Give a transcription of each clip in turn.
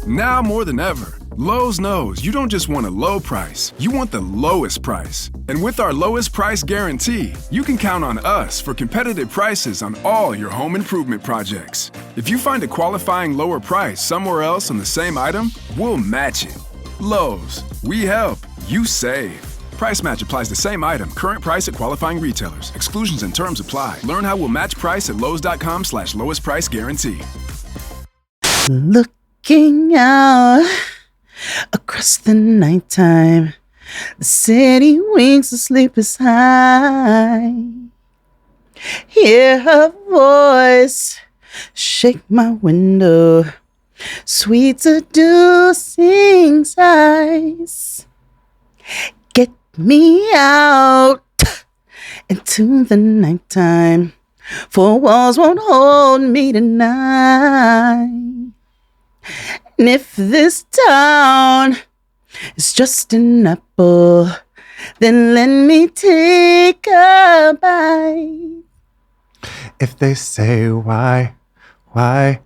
Now more than ever, Lowe's knows you don't just want a low price, you want the lowest price. And with our lowest price guarantee, you can count on us for competitive prices on all your home improvement projects. If you find a qualifying lower price somewhere else on the same item, we'll match it. Lowe's, we help, you save. Price match applies the same item. Current price at qualifying retailers. Exclusions and terms apply. Learn how we'll match price at lowes.com/lowest price guarantee. Looking out across the nighttime, the city winks, the sleepless high. Hear her voice shake my window, sweet seducing sighs. Get me out into the nighttime, for walls won't hold me tonight. And if this town is just an apple, then let me take a bite. If they say why am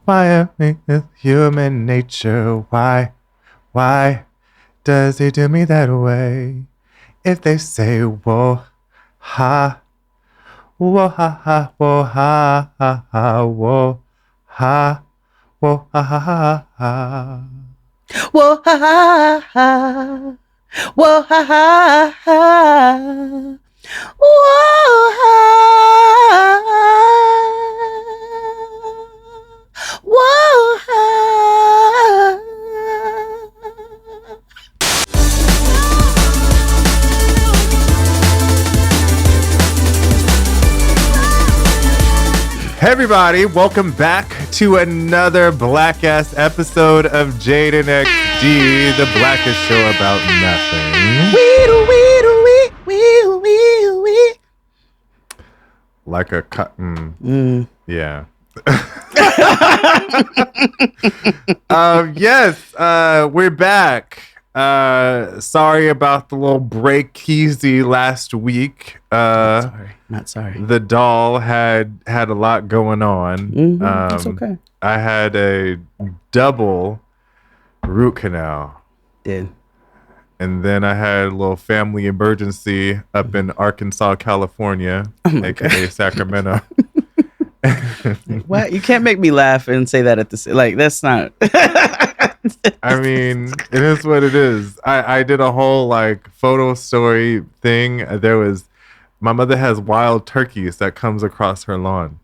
I with human nature? Why does he do me that way? If they say whoa ha, whoa ha ha, whoa ha ha ha, whoa ha. Whoa ha ha ha ha. Whoa ha ha ha. Whoa ha ha ha. Whoa ha. Whoa ha. Hey everybody, welcome back to another black-ass episode of Jade and XD, the blackest show about nothing. Wee. Like a cotton. Yeah. Yes, we're back. Sorry about the little break easy last week. Not sorry. The doll had a lot going on. It's okay. I had a double root canal. Did. And then I had a little family emergency up in Arkansas, California, aka Sacramento. What? You can't make me laugh and say that at the like. That's not. I mean, it is what it is. I did a whole like photo story thing. There was my mother has wild turkeys that comes across her lawn.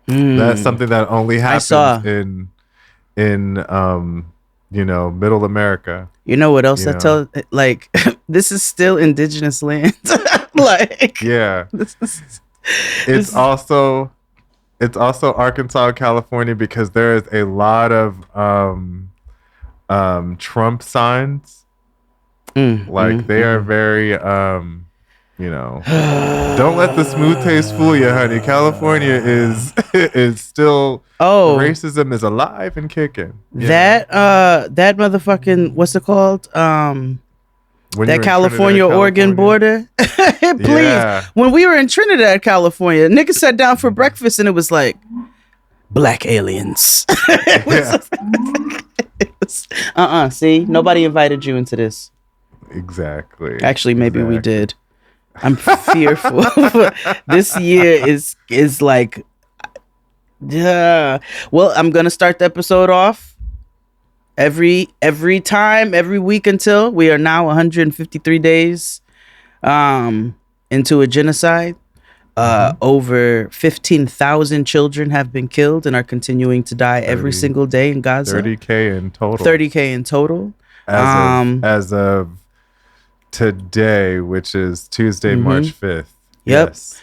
That's something that only happens in middle America. You know what else that tells? Like, this is still indigenous land. Like, yeah, it's also Arkansas, California, because there is a lot of Trump signs. They are very don't let the smooth taste fool you, honey. California is still racism is alive and kicking. That motherfucking, what's it called? That California Oregon border. Please. Yeah. When we were in Trinidad, California, niggas sat down for breakfast and it was like black aliens. See, nobody invited you into this. Exactly. Actually, maybe we did. I'm fearful. This year is like, yeah. Well, I'm gonna start the episode off every time, every week until we are now 153 days into a genocide. Over 15,000 children have been killed and are continuing to die every single day in Gaza. 30K in total. As of today, which is Tuesday, March 5th. Yep. Yes.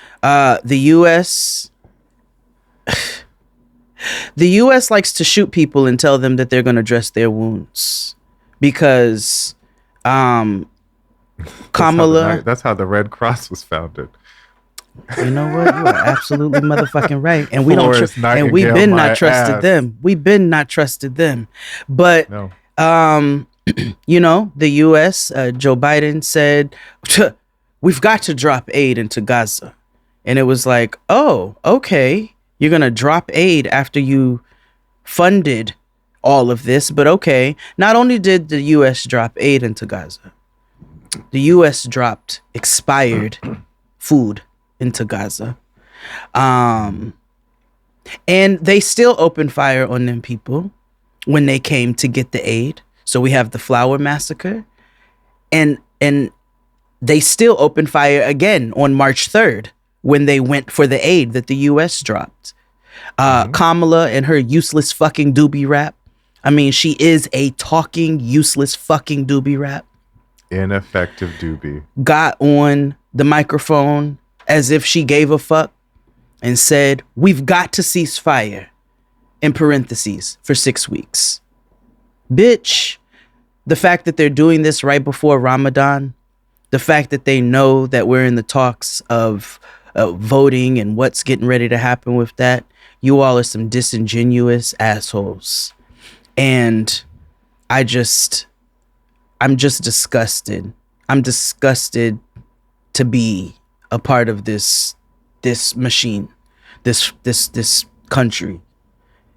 The U.S. likes to shoot people and tell them that they're going to dress their wounds because Kamala. That's how the Red Cross was founded. You know what? You are absolutely motherfucking right. And we don't and we've been not trusted them. We've been not trusted them. But no. The U.S. Joe Biden said we've got to drop aid into Gaza, and it was like, oh, okay, you're gonna drop aid after you funded all of this, but okay. Not only did the U.S. drop aid into Gaza, the U.S. dropped expired food into Gaza. And they still opened fire on them people when they came to get the aid. So we have the flour massacre. And they still opened fire again on March 3rd when they went for the aid that the U.S. dropped. Kamala and her useless fucking doobie rap. I mean, she is a talking, useless fucking doobie rap. Ineffective doobie. Got on the microphone as if she gave a fuck and said, we've got to cease fire, in parentheses, for 6 weeks. Bitch, the fact that they're doing this right before Ramadan, the fact that they know that we're in the talks of voting and what's getting ready to happen with that, you all are some disingenuous assholes. And I'm just disgusted. I'm disgusted to be a part of this machine, this country.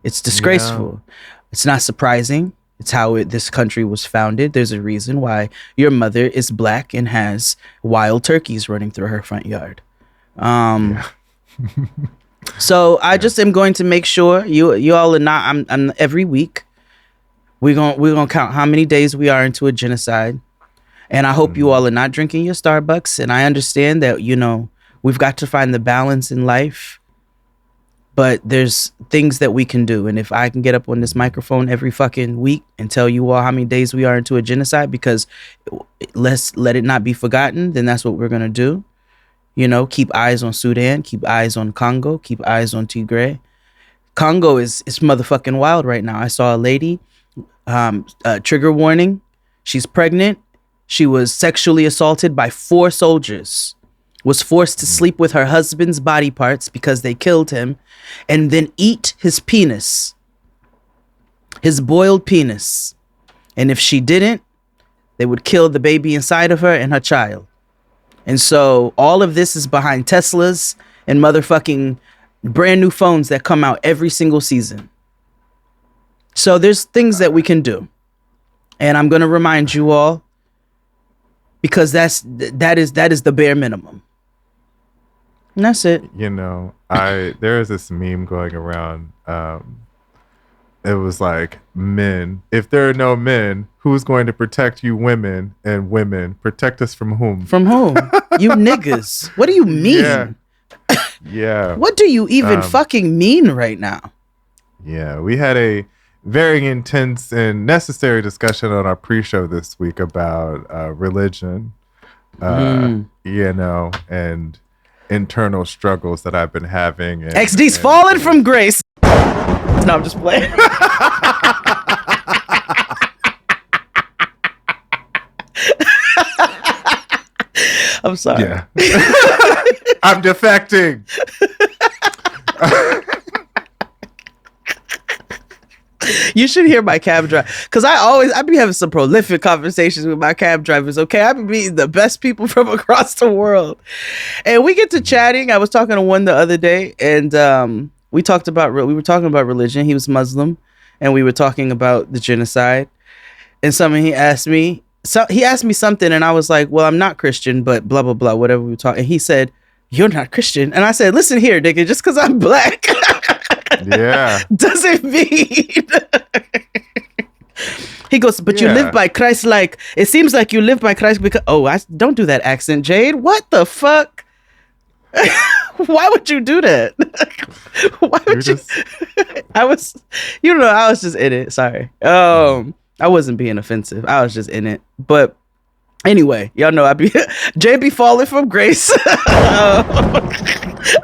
It's disgraceful. Yeah. It's not surprising. It's how this country was founded. There's a reason why your mother is black and has wild turkeys running through her front yard. So I just am going to make sure you all are not. I'm every week. We're gonna count how many days we are into a genocide, and I hope you all are not drinking your Starbucks. And I understand that we've got to find the balance in life, but there's things that we can do. And if I can get up on this microphone every fucking week and tell you all how many days we are into a genocide, because let's let it not be forgotten, then that's what we're gonna do. Keep eyes on Sudan, keep eyes on Congo, keep eyes on Tigray. Congo is motherfucking wild right now. I saw a lady. Trigger warning. She's pregnant. She was sexually assaulted by 4 soldiers, was forced to sleep with her husband's body parts because they killed him, and then eat his penis, his boiled penis. And if she didn't, they would kill the baby inside of her and her child. And so all of this is behind Teslas and motherfucking brand new phones that come out every single season. So there's things that we can do. And I'm going to remind you all, because that is the bare minimum. And that's it. There is this meme going around. It was like, men, if there are no men, who's going to protect you women? And women, protect us from whom? From whom? You niggas. What do you mean? Yeah. What do you even fucking mean right now? Yeah, we had a very intense and necessary discussion on our pre-show this week about religion, and internal struggles that I've been having. XD's fallen from grace. No, I'm just playing. I'm sorry. Yeah. I'm defecting. You should hear my cab driver, because I be having some prolific conversations with my cab drivers. Okay, I be meeting the best people from across the world, and we get to chatting. I was talking to one the other day, and we were talking about religion. He was Muslim, and we were talking about the genocide. And he asked me something, and I was like, "Well, I'm not Christian, but blah blah blah, whatever we were talking." And he said, "You're not Christian," and I said, "Listen here, nigga, just because I'm black." Yeah. Doesn't mean. He goes, but you live by Christ like. It seems like you live by Christ because. Oh, I don't do that accent, Jade. What the fuck? Why would you do that? Why would you? I was just in it. Sorry. I wasn't being offensive. I was just in it. But anyway, y'all know Jay be falling from grace.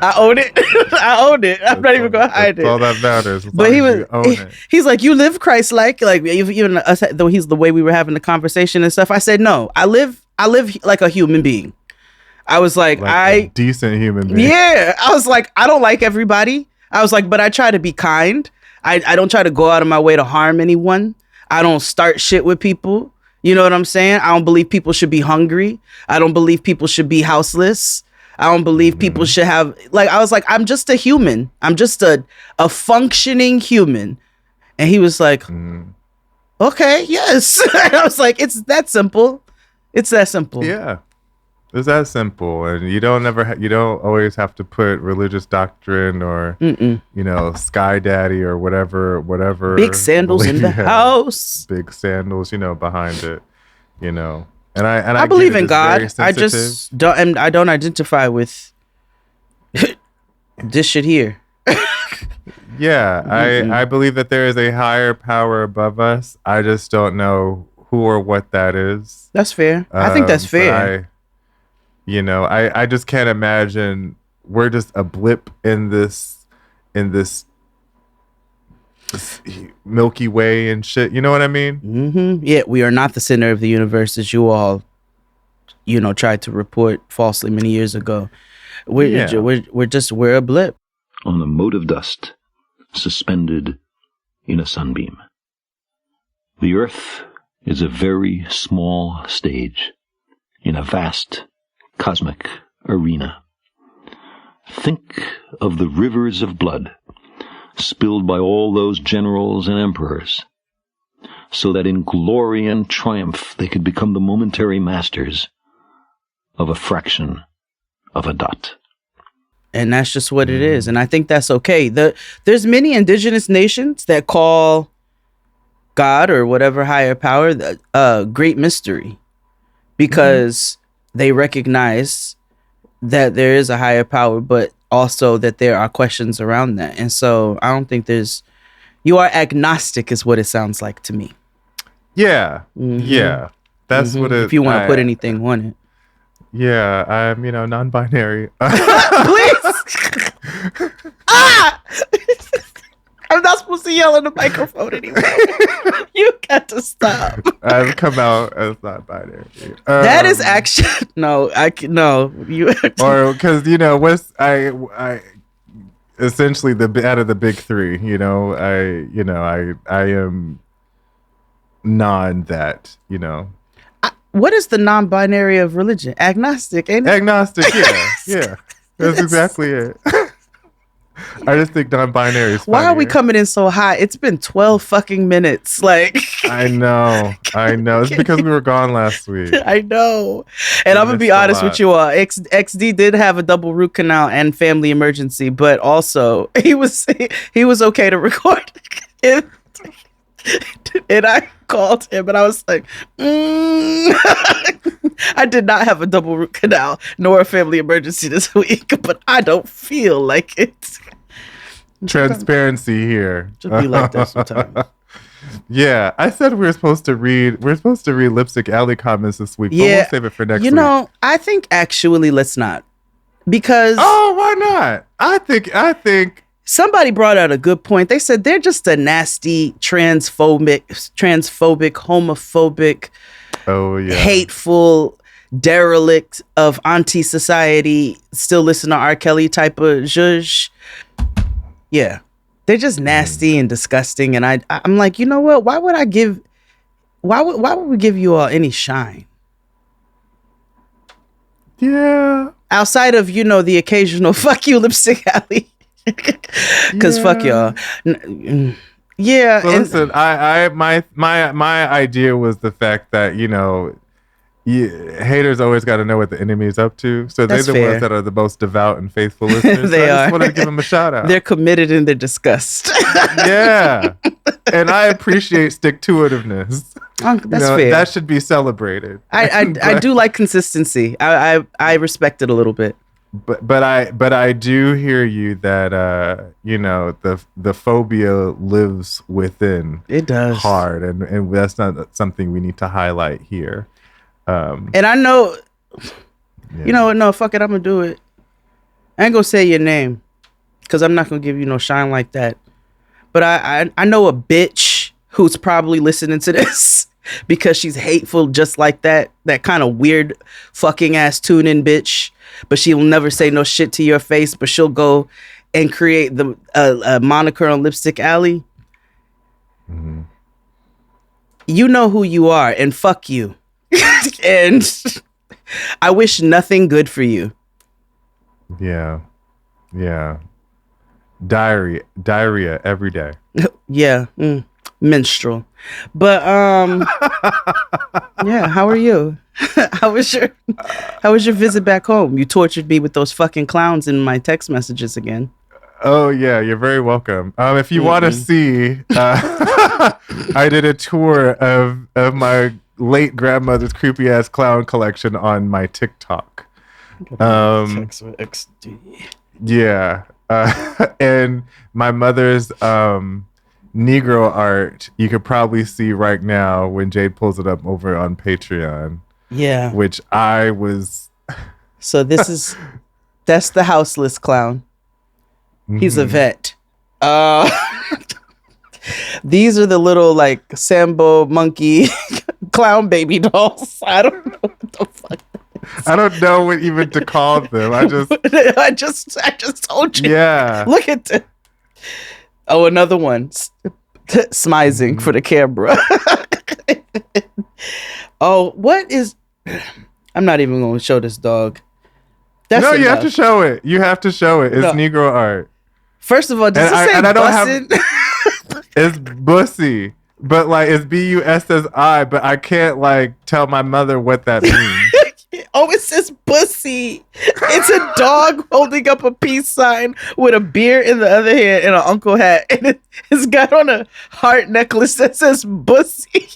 I own it. I own it. I'm not even gonna hide it. All that matters. But he's like, you live Christ-like, even us, though he's the way we were having the conversation and stuff. I said, no, I live like a human being. I was like a decent human being. Yeah. I was like, I don't like everybody. I was like, but I try to be kind. I don't try to go out of my way to harm anyone. I don't start shit with people. You know what I'm saying? I don't believe people should be hungry. I don't believe people should be houseless. I don't believe people should have, I was like, I'm just a human. I'm just a functioning human. And he was like, Mm. okay, yes. And I was like, it's that simple. It's that simple. Yeah. It's that simple, and you don't you don't always have to put religious doctrine or Sky Daddy or whatever Big sandals in the house. big sandals, behind it, And I believe get it, in it's God. very I sensitive. just don't. And I don't identify with this shit here. Yeah, I believe that there is a higher power above us. I just don't know who or what that is. That's fair. I think that's fair. I just can't imagine we're just a blip in this Milky Way and shit. You know what I mean? Mm-hmm. Yeah, we are not the center of the universe as you all, tried to report falsely many years ago. We're a blip on a mote of dust suspended in a sunbeam. The earth is a very small stage in a vast cosmic arena. Think of the rivers of blood spilled by all those generals and emperors, so that in glory and triumph they could become the momentary masters of a fraction of a dot. And that's just what it is. And I think that's okay. There's many indigenous nations that call God or whatever higher power a great mystery, because they recognize that there is a higher power, but also that there are questions around that. And so I don't think you are agnostic is what it sounds like to me. Yeah. Yeah. That's what it, if you want to put anything on it. Yeah, I'm, non-binary. Please. I'm not supposed to yell in the microphone anymore. You got to stop. I've come out as non-binary. That is actually no. You or because what's I essentially out of the big three. I am non that. What is the non-binary of religion? Agnostic, ain't it? Agnostic, yeah, yeah. That's exactly it. I just think non-binary is funnier. Why are we coming in so high? It's been 12 fucking minutes. Like I know. It's because we were gone last week. I know. And I'm gonna be honest with you all. XD did have a double root canal and family emergency, but also he was okay to record. And I called him and I was like, I did not have a double root canal nor a family emergency this week, but I don't feel like it. Transparency here. Just be like that sometimes. Yeah, I said we were supposed to read Lipstick Alley comments this week, but we'll save it for next week. I think actually let's not. Because why not? I think somebody brought out a good point. They said they're just a nasty, transphobic, homophobic, hateful derelict of auntie society, still listen to R. Kelly type of zhuzh. Yeah. They're just nasty and disgusting. And I'm like, you know what? Why would we give you all any shine? Yeah. Outside of, the occasional fuck you, Lipstick Alley. Because fuck y'all. Yeah. So listen, my idea was the fact that, haters always got to know what the enemy is up to. So they're the ones that are the most devout and faithful listeners. They I just wanted to give them a shout out. They're committed in their disgust. Yeah. And I appreciate stick-to-itiveness. That's fair. That should be celebrated. I do like consistency. I respect it a little bit. But I do hear you that the phobia lives within. It does hard, and that's not something we need to highlight here. And I know, no, fuck it, I'm gonna do it. I ain't gonna say your name because I'm not gonna give you no shine like that. But I know a bitch who's probably listening to this because she's hateful, just like that kind of weird fucking ass tune-in bitch. But she will never say no shit to your face, but she'll go and create a moniker on Lipstick Alley. Mm-hmm. You know who you are, and fuck you. And I wish nothing good for you. Yeah. Diarrhea every day. Yeah, minstrel. But yeah. How are you? How was your visit back home? You tortured me with those fucking clowns in my text messages again. Oh yeah, you're very welcome. If you want to see, I did a tour of my late grandmother's creepy ass clown collection on my TikTok. Text with XD. Yeah, and my mother's Negro art. You could probably see right now when Jade pulls it up over on Patreon. Yeah. Which I was. So that's the houseless clown. He's a vet. These are the little like Sambo monkey clown baby dolls. I don't know what the fuck. I don't know what even to call them. I just told you. Yeah. Look at the. Oh, another one. Smizing for the camera. Oh, what is? I'm not even going to show this dog. That's no, enough. you have to show it. You have to show it. It's No. Negro art. First of all, does it say bussin'? It's bussy, but like it's BUSSI, but I can't like tell my mother what that means. Oh, it says bussy. It's a dog holding up a peace sign with a beer in the other hand and an uncle hat, and it's got on a heart necklace that says bussy.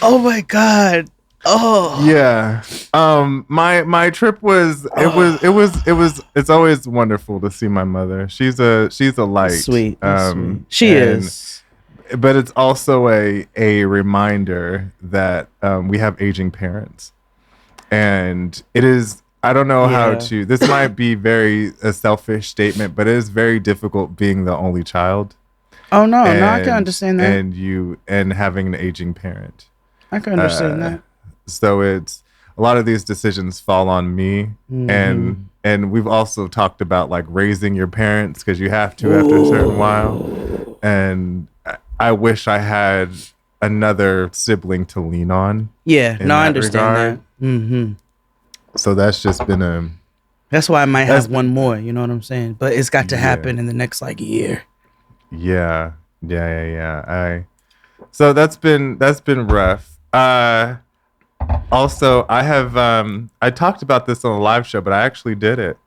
Oh my god. Oh yeah. My trip was it's always wonderful to see my mother. She's a light. Sweet. She is. But it's also a reminder that we have aging parents. And it is, I don't know how to, this might be a selfish statement, but it is very difficult being the only child. Oh no, I can understand that. And having an aging parent. I can understand that. So it's a lot of these decisions fall on me, and we've also talked about like raising your parents because you have to after a certain while. And I wish I had another sibling to lean on. Yeah, no, I understand that. Mm-hmm. So that's just been That's why I might have one more. You know what I'm saying? But it's got to happen in the next like year. Yeah. So that's been rough. Also, I have I talked about this on a live show, but I actually did it.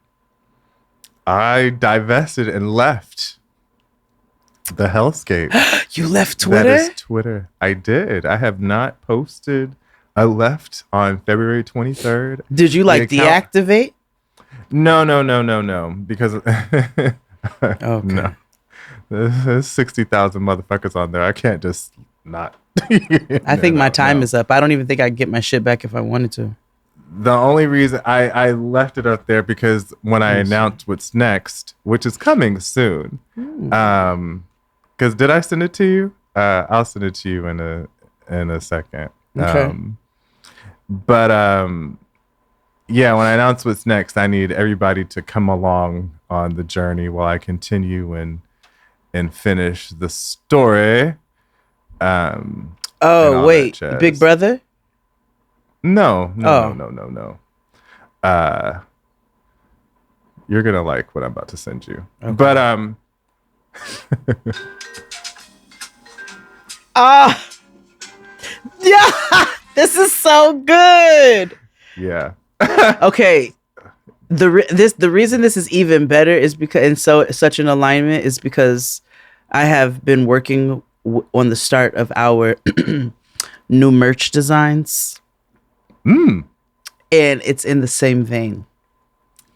I divested and left the hellscape. You left Twitter? That is Twitter. I did. I have not posted. I left on February 23rd. Did you like deactivate? No. Because okay. No. There's 60,000 motherfuckers on there. I can't just not. I think my time is up. I don't even think I could get my shit back if I wanted to. The only reason I left it up there because when I announced what's next, which is coming soon, because did I send it to you? I'll send it to you in a second. Okay. But yeah, when I announce what's next, I need everybody to come along on the journey while I continue and finish the story. Oh wait, Big Brother? No. You're gonna like what I'm about to send you. Okay. But yeah, this is so good. Yeah. Okay. The reason this is even better is because such an alignment is because I have been working on the start of our new merch designs. And it's in the same vein.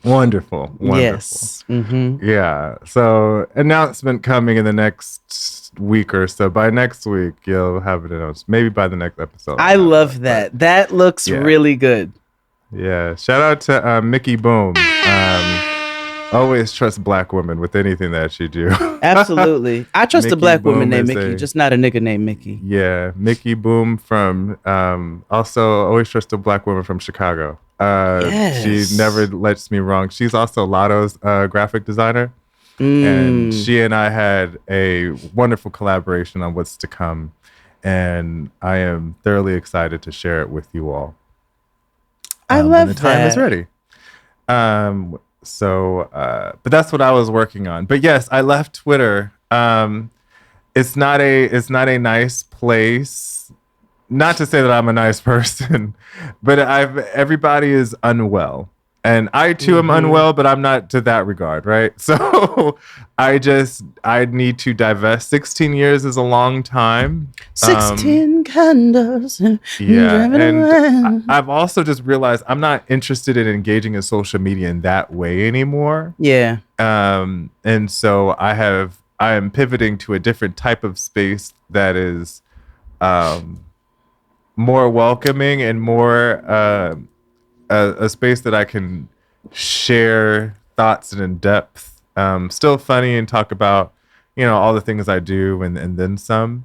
Wonderful. Yes. Mm-hmm. Yeah. So announcement coming in the next week or so. By next week, you'll have it announced. Maybe by the next episode. I love that. That looks really good. Yeah. Shout out to Mickey Boom. Always trust black women with anything that you do. Absolutely. I trust a black woman named Mickey, just not a nigga named Mickey. Yeah. Mickey Boom from, also always trust a black woman from Chicago. Yes. She never lets me wrong. She's also Lotto's graphic designer. And she and I had a wonderful collaboration on what's to come. and I am thoroughly excited to share it with you all. I When love the time that. is ready. But that's what I was working on. But yes, I left Twitter. It's not a nice place. Not to say that I'm a nice person, but everybody is unwell. And I too am unwell, but I'm not to that regard, right? So I need to divest. 16 years is a long time. 16 candles. Yeah, driving and around. I've also just realized I'm not interested in engaging in social media in that way anymore. Yeah. And so I am pivoting to a different type of space that is more welcoming and more a space that I can share thoughts and in depth. Still funny and talk about, all the things I do and then some.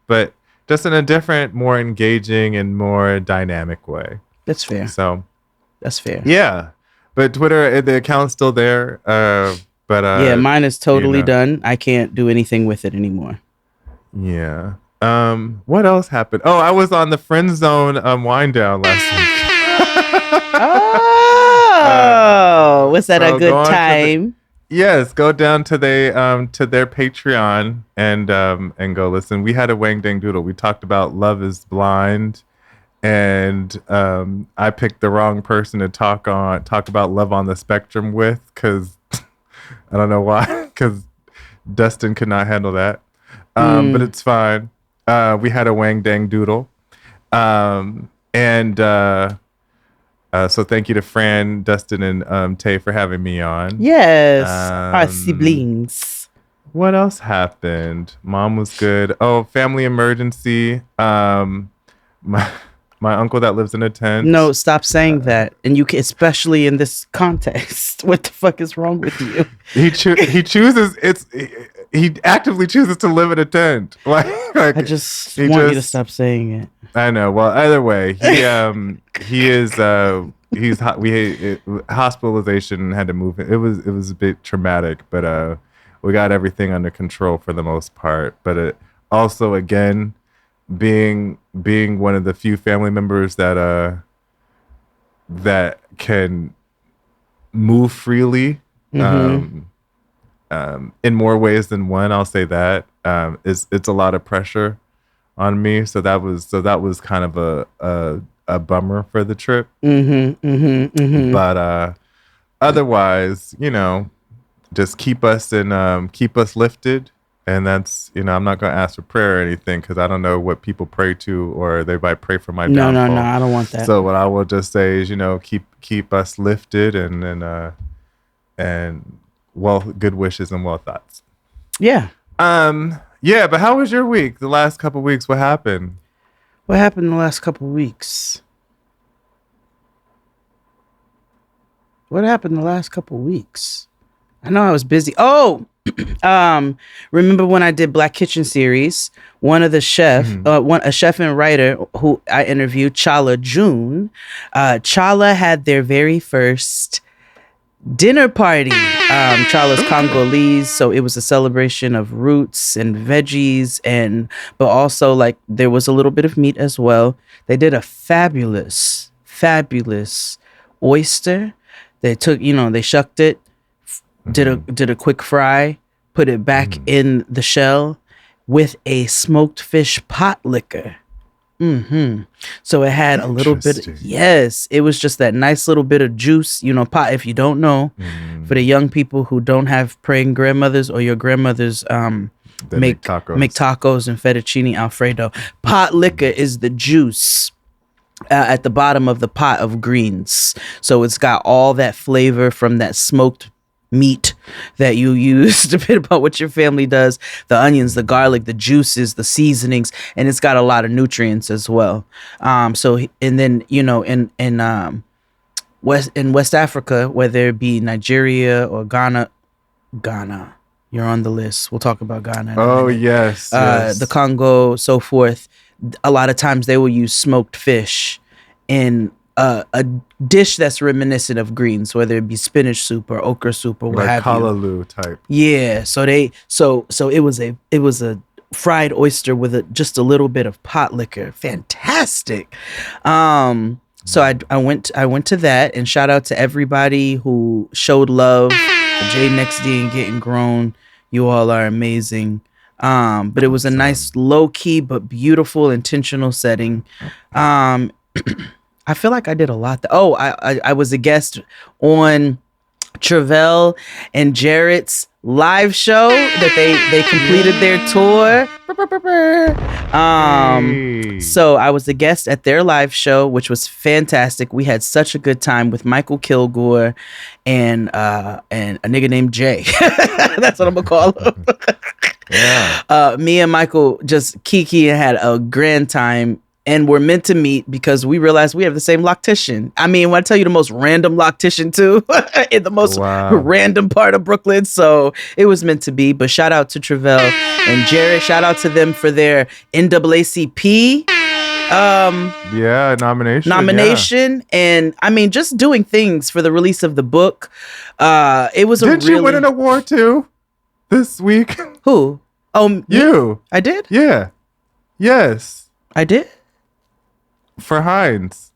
But just in a different, more engaging and more dynamic way. That's fair. So That's fair. yeah. But Twitter, the account's still there. Yeah, mine is totally done. I can't do anything with it anymore. Yeah. What else happened? Oh, I was on the Friend Zone wind down last week. Oh, was that a so good go on to time? Yes, go down to their Patreon and go listen. We had a Wang Dang Doodle. We talked about Love is Blind, and I picked the wrong person to talk about Love on the Spectrum with, because I don't know why, because Dustin could not handle that. But it's fine. We had a Wang Dang Doodle. So thank you to Fran, Dustin, and Tay for having me on. Yes, our siblings. What else happened? Mom was good. Oh, family emergency. My uncle that lives in a tent. No, stop saying that. And you can, especially in this context. What the fuck is wrong with you? He actively chooses to live in a tent. Like I just want you to stop saying it. I know. Well, either way, hospitalization, had to move. It was a bit traumatic, but we got everything under control for the most part. But it also, again, being one of the few family members that can move freely, in more ways than one, I'll say that, it's a lot of pressure on me. So that was kind of a bummer for the trip. But otherwise, just keep us lifted. And that's, I'm not going to ask for prayer or anything, because I don't know what people pray to, or they might pray for my downfall. No, I don't want that. So what I will just say is, keep us lifted and good wishes and well thoughts. Yeah. Yeah, but how was your week? The last couple of weeks, what happened? What happened the last couple of weeks? What happened the last couple of weeks? I know I was busy. Oh, remember when I did Black Kitchen series? One of the a chef and writer who I interviewed, Chala June. Chala had their very first dinner party. Chala's Congolese, so it was a celebration of roots and veggies, but also like there was a little bit of meat as well. They did a fabulous oyster. They took, they shucked it, did a quick fry, put it back in the shell with a smoked fish pot liquor. So it had a little bit. Yes, it was just that nice little bit of juice. Pot. If you don't know, for the young people who don't have praying grandmothers, or your grandmothers make tacos and fettuccine alfredo. Pot liquor is the juice at the bottom of the pot of greens. So it's got all that flavor from that smoked meat that you use, depending upon what your family does, the onions, the garlic, the juices, the seasonings, and it's got a lot of nutrients as well. In West Africa, whether it be Nigeria or Ghana, you're on the list. We'll talk about Ghana. Oh yes. The Congo, so forth. A lot of times they will use smoked fish in a dish that's reminiscent of greens, whether it be spinach soup or okra soup or what have you. Kalaloo type. Yeah. So it was a fried oyster with just a little bit of pot liquor. Fantastic. So I went to that, and shout out to everybody who showed love for J Next D and Getting Grown. You all are amazing. But it was a nice low key but beautiful intentional setting. I feel like I did a lot. I was a guest on Travell and Jarrett's live show that they completed their tour. So I was a guest at their live show, which was fantastic. We had such a good time with Michael Kilgore and a nigga named Jay. That's what I'm gonna call him. Yeah. Me and Michael just kiki and had a grand time. And we're meant to meet because we realized we have the same loctician. I mean, when I tell you the most random loctician too, in the most random part of Brooklyn. So it was meant to be. But shout out to Travell and Jarrett. Shout out to them for their NAACP nomination. Yeah. And I mean, just doing things for the release of the book. It was Did you win an award too this week? Who? Oh, you. Me? I did? Yeah. Yes. I did? For Heinz.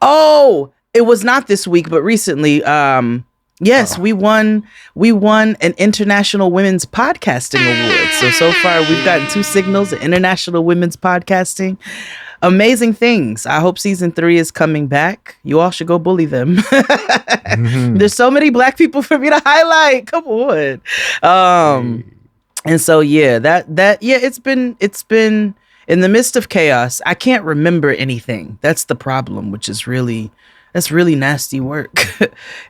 Oh, it was not this week, but recently. Yes, we won an International Women's Podcasting Award. So far we've gotten 2 signals at International Women's Podcasting. Amazing things. I hope season 3 is coming back. You all should go bully them. There's so many black people for me to highlight. Come on. And so it's been in the midst of chaos. I can't remember anything. That's the problem, that's really nasty work.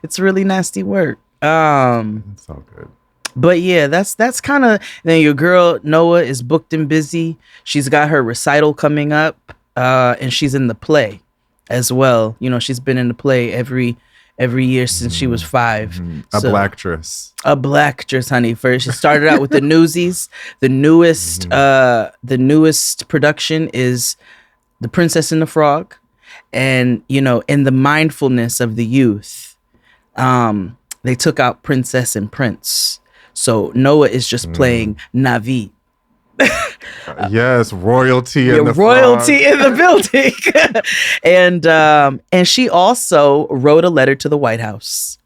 It's really nasty work. It's all good. But yeah, that's kind of, then your girl Noah is booked and busy. She's got her recital coming up, and she's in the play as well. You know, she's been in the play every year since she was 5. A blacktress. A blacktress, honey. First, she started out with the Newsies. The newest production is The Princess and the Frog. And, you know, in the mindfulness of the youth, they took out Princess and Prince. So Noah is just playing Navi. Yes, royalty in the building. And she also wrote a letter to the White House.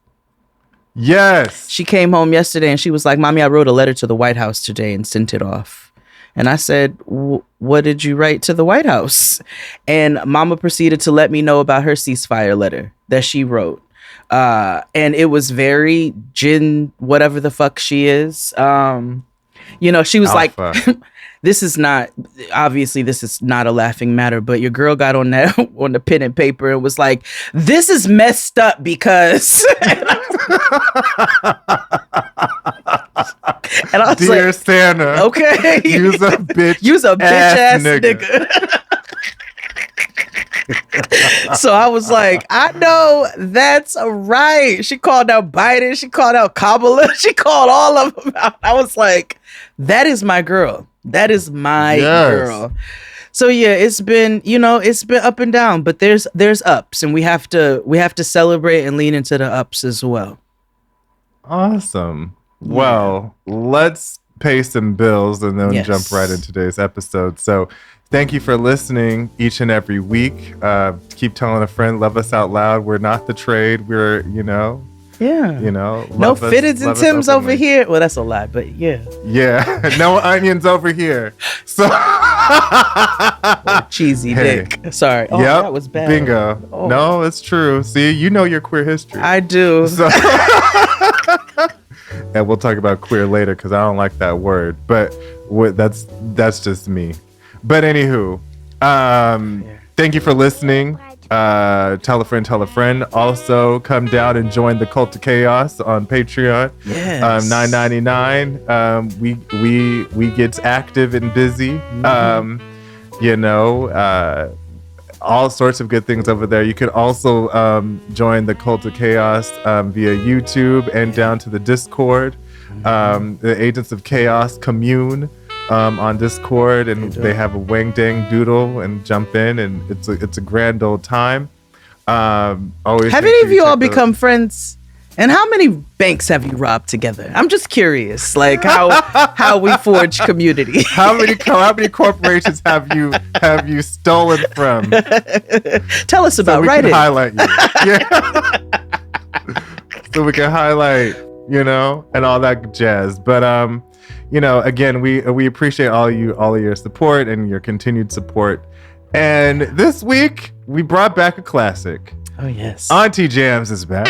Yes. She came home yesterday and she was like, "Mommy, I wrote a letter to the White House today and sent it off." And I said, "What did you write to the White House?" And Mama proceeded to let me know about her ceasefire letter that she wrote. And it was very Jin, whatever the fuck she is. You know, she was Alpha. Like, this is not a laughing matter, but your girl got on the pen and paper and was like, "This is messed up because." And I was Dear like, Santa, okay, use a bitch ass nigga. So I was like, I know that's right. She called out Biden. She called out Kamala. She called all of them out. I was like, that is my girl. That is my girl. So yeah, it's been up and down, but there's ups, and we have to celebrate and lean into the ups as well. Awesome. Yeah. Well, let's pay some bills and then jump right into today's episode. So thank you for listening each and every week. Keep telling a friend, love us out loud. We're not the trade. We're, no Fitteds and Tims over here. Well, that's a lie, but yeah. Yeah, no onions over here. So cheesy dick. Sorry. Oh, that was bad. Bingo. Oh. No, it's true. See, you know your queer history. I do. So and we'll talk about queer later because I don't like that word. But that's just me. But anywho, thank you for listening. Tell a friend. Also, come down and join the Cult of Chaos on Patreon. Yes. $9.99. We get active and busy. All sorts of good things over there. You can also join the Cult of Chaos via YouTube and down to the Discord. The Agents of Chaos commune on Discord, and they have a wang dang doodle and jump in, and it's a grand old time. Always have any of you all become friends? And how many banks have you robbed together? I'm just curious, like how we forge community. How many corporations have you stolen from? Tell us about. So we Write can it. highlight you. Yeah. So we can highlight, and all that jazz. But again, we appreciate all of your support and your continued support. And this week we brought back a classic. Oh yes, Auntie Jams is back.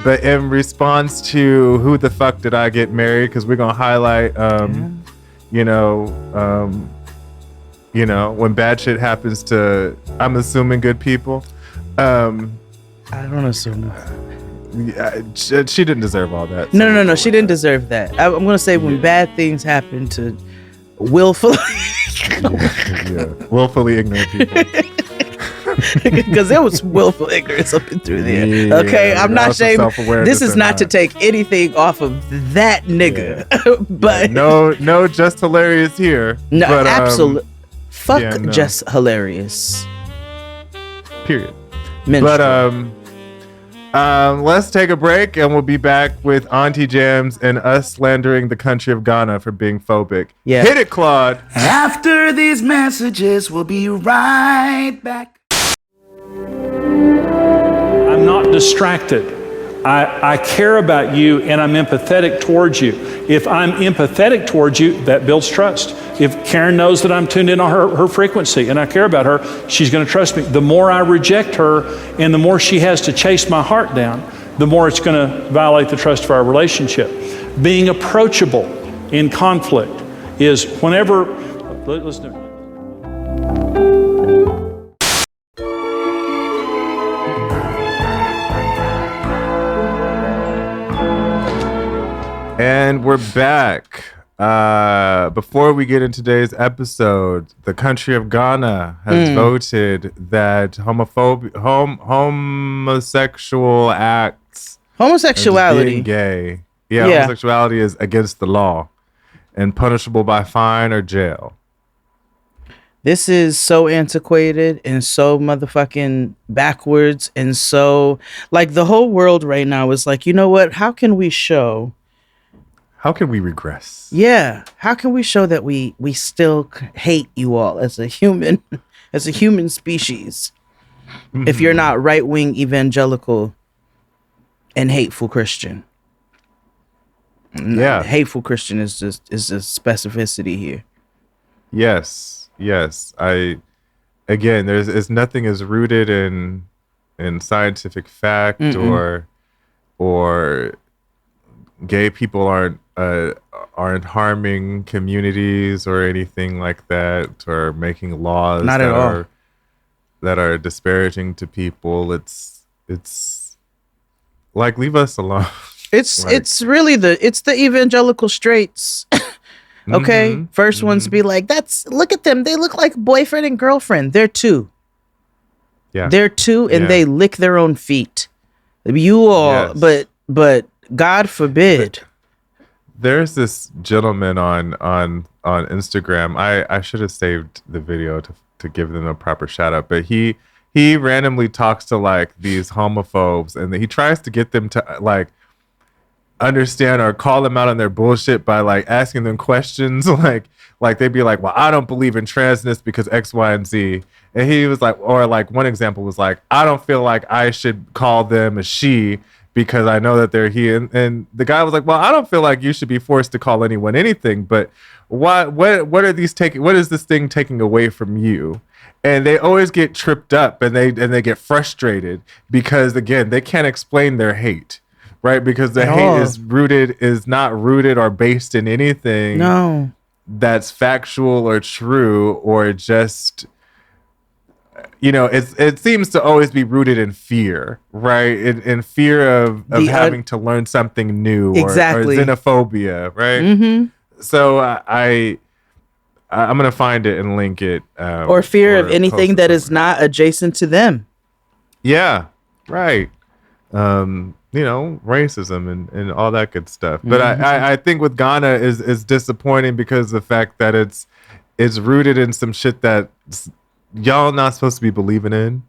But in response to Who the Fuck Did I Get Married? Because we're gonna highlight, when bad shit happens to, I'm assuming, good people. I don't assume. She didn't deserve all that. No. She didn't deserve that. I'm gonna say when bad things happen to willfully, willfully ignorant people. because there was willful ignorance up and through there. Yeah, okay, I'm not saying this is not to that. take anything off of that nigga, but no, just hilarious here. no, but, absolutely. Fuck, yeah, no. just hilarious. Period. Menstrual. But let's take a break and we'll be back with Auntie Jams and us slandering the country of Ghana for being phobic. Yeah. Hit it, Claude. After these messages, we'll be right back. I'm not distracted. I care about you and I'm empathetic towards you. If I'm empathetic towards you, that builds trust. If Karen knows that I'm tuned in on her frequency and I care about her, she's going to trust me. The more I reject her and the more she has to chase my heart down, the more it's going to violate the trust of our relationship. Being approachable in conflict is whenever, listen to me. And we're back. Before we get into today's episode, the country of Ghana has voted that homosexual acts, Homosexuality, being gay, homosexuality is against the law and punishable by fine or jail. This is so antiquated and so motherfucking backwards, and so like the whole world right now is like, you know what? How can we regress? Yeah, how can we show that we still hate you all as a human species? If you're not right-wing evangelical and hateful Christian. Yeah, hateful Christian is just specificity here. Yes. There's nothing is rooted in scientific fact or gay people aren't harming communities or anything like that, or making laws that are disparaging to people. It's like, leave us alone. It's really the evangelical straights. Okay, first ones to be like, look at them, they look like boyfriend and girlfriend. They're two. Yeah, they're two, and they lick their own feet. You all, yes. but God forbid. There's this gentleman on Instagram. I should have saved the video to give them a proper shout out, but he randomly talks to like these homophobes, and he tries to get them to like understand or call them out on their bullshit by like asking them questions like they'd be like, well, I don't believe in transness because X, Y, and Z. And he was like, or like one example was like, I don't feel like I should call them a she because I know that they're he. And the guy was like, well, I don't feel like you should be forced to call anyone anything, but what are these what is this thing taking away from you? And they always get tripped up and they get frustrated because, again, they can't explain their hate. Right, because the hate is not rooted or based in anything that's factual or true, or just, it seems to always be rooted in fear, right? In fear of having to learn something new, or xenophobia, right? Mm-hmm. So I'm gonna find it and link it, or fear of anything that is not adjacent to them. Yeah, right. Racism and all that good stuff. But I think with Ghana is disappointing because of the fact that it's rooted in some shit that y'all not supposed to be believing in.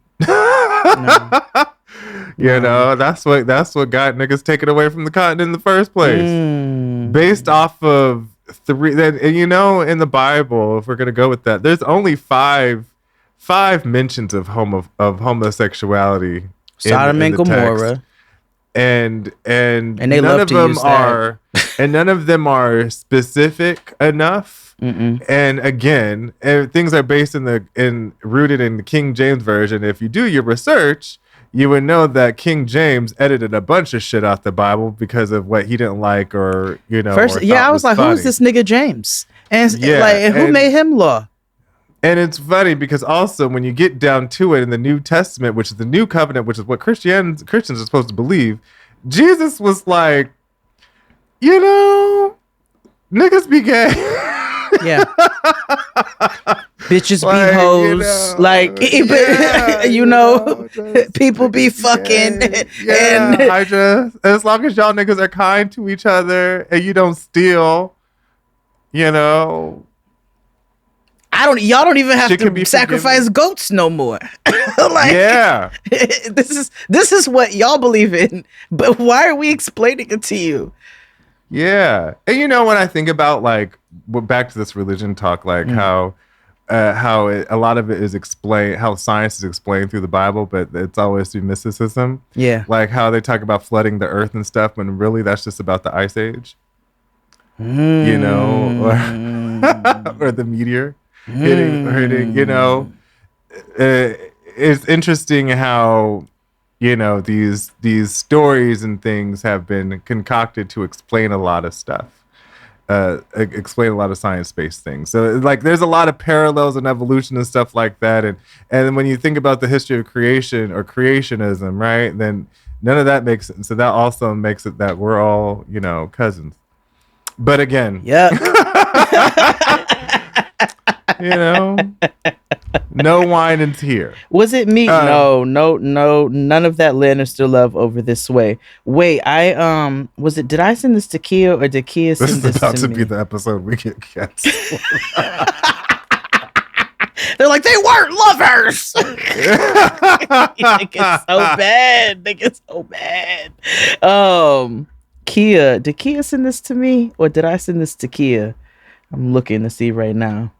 You know, that's what got niggas taken away from the continent in the first place. Based off of and you know, in the Bible, if we're gonna go with that, there's only five mentions of homosexuality. Sodom and in the Gomorrah. text. And they none love of to them use that. are and none of them are specific enough. And again, things are based rooted in the King James version. If you do your research, you would know that King James edited a bunch of shit out the Bible because of what he didn't like, or you know. First, I was like, funny. who's this nigga James? And Yeah, who made him law? And it's funny because also when you get down to it in the New Testament, which is the New Covenant, which is what Christians are supposed to believe, Jesus was like, you know, niggas be gay. Yeah. Bitches Like, be hoes. People be fucking. Yeah, And as long as y'all niggas are kind to each other and you don't steal, you know. Y'all don't even have Shit can to be sacrifice forgiven. goats no more. Yeah. This is what y'all believe in, but why are we explaining it to you? Yeah. And you know, when I think about back to this religion talk, how a lot of it is explained, how science is explained through the Bible, but it's always through mysticism. Yeah. Like how they talk about flooding the earth and stuff, when really that's just about the ice age. You know, or the meteor hitting, you know. It's interesting how, you know, these stories and things have been concocted to explain a lot of stuff, explain a lot of science-based things. So there's a lot of parallels and evolution and stuff like that. And when you think about the history of creation or creationism, right, then none of that makes sense. So that also makes it that we're all, you know, cousins. But again, Yeah. you know, no whining's here. Was it me? No, none of that Lannister love over this way. Wait, did I send this to Kia or did Kia send This this is about to me? be the episode we get canceled. They're like, they weren't lovers. They get so bad. They get so bad. Kia, did Kia send this to me or did I send this to Kia? I'm looking to see right now.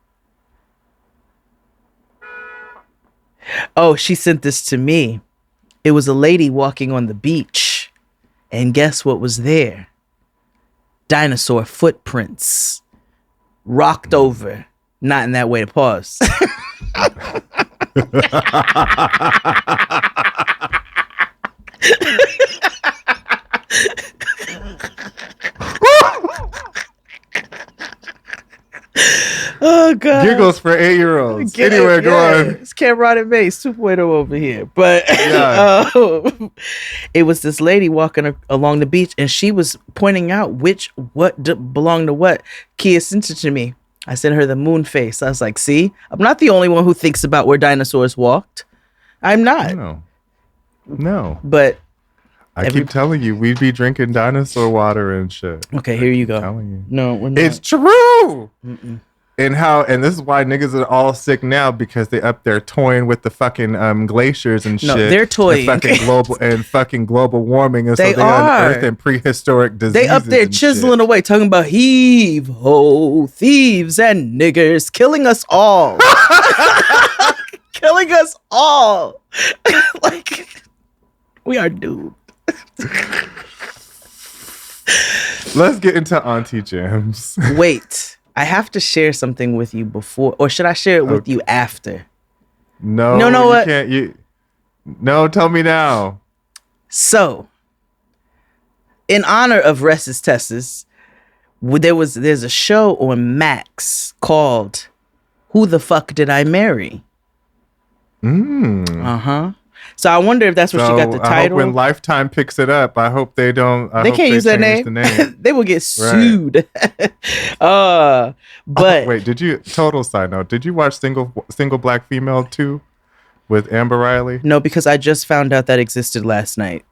Oh, she sent this to me. It was a lady walking on the beach. And guess what was there? Dinosaur footprints. Rocked over. Not in that way to pause. Oh god. Giggles for 8-year-olds. Anyway, go on. It's Cameron and Mace 2.0 over here. But Yeah. it was this lady walking along the beach and she was pointing out what belonged to what. Kia sent it to me. I sent her the moon face. I was like, see, I'm not the only one who thinks about where dinosaurs walked. I'm not. No. But I keep telling you, we'd be drinking dinosaur water and shit. okay, here you go. I'm telling you. No, we're not. It's true. And this is why niggas are all sick now, because they up there toying with the fucking glaciers and shit. No, they're toying. And fucking global warming, and They so they are. unearthing prehistoric diseases. They up there and chiseling shit. away, talking about heave ho, thieves and niggers, killing us all. Killing us all. Like, we are doomed. Let's get into Auntie Jams. Wait, I have to share something with you before, or should I share it with you after? No, No, you what? can't. No, tell me now. So, in honor of Reesa's Teesas, there's a show on Max called "Who the Fuck Did I Marry?" So I wonder if that's where she got the I hope title. when Lifetime picks it up, I hope they don't. They can't use that change name. the name. They will get sued. But Wait, total side note, did you watch Single Black Female 2 with Amber Riley? no, because I just found out that existed last night.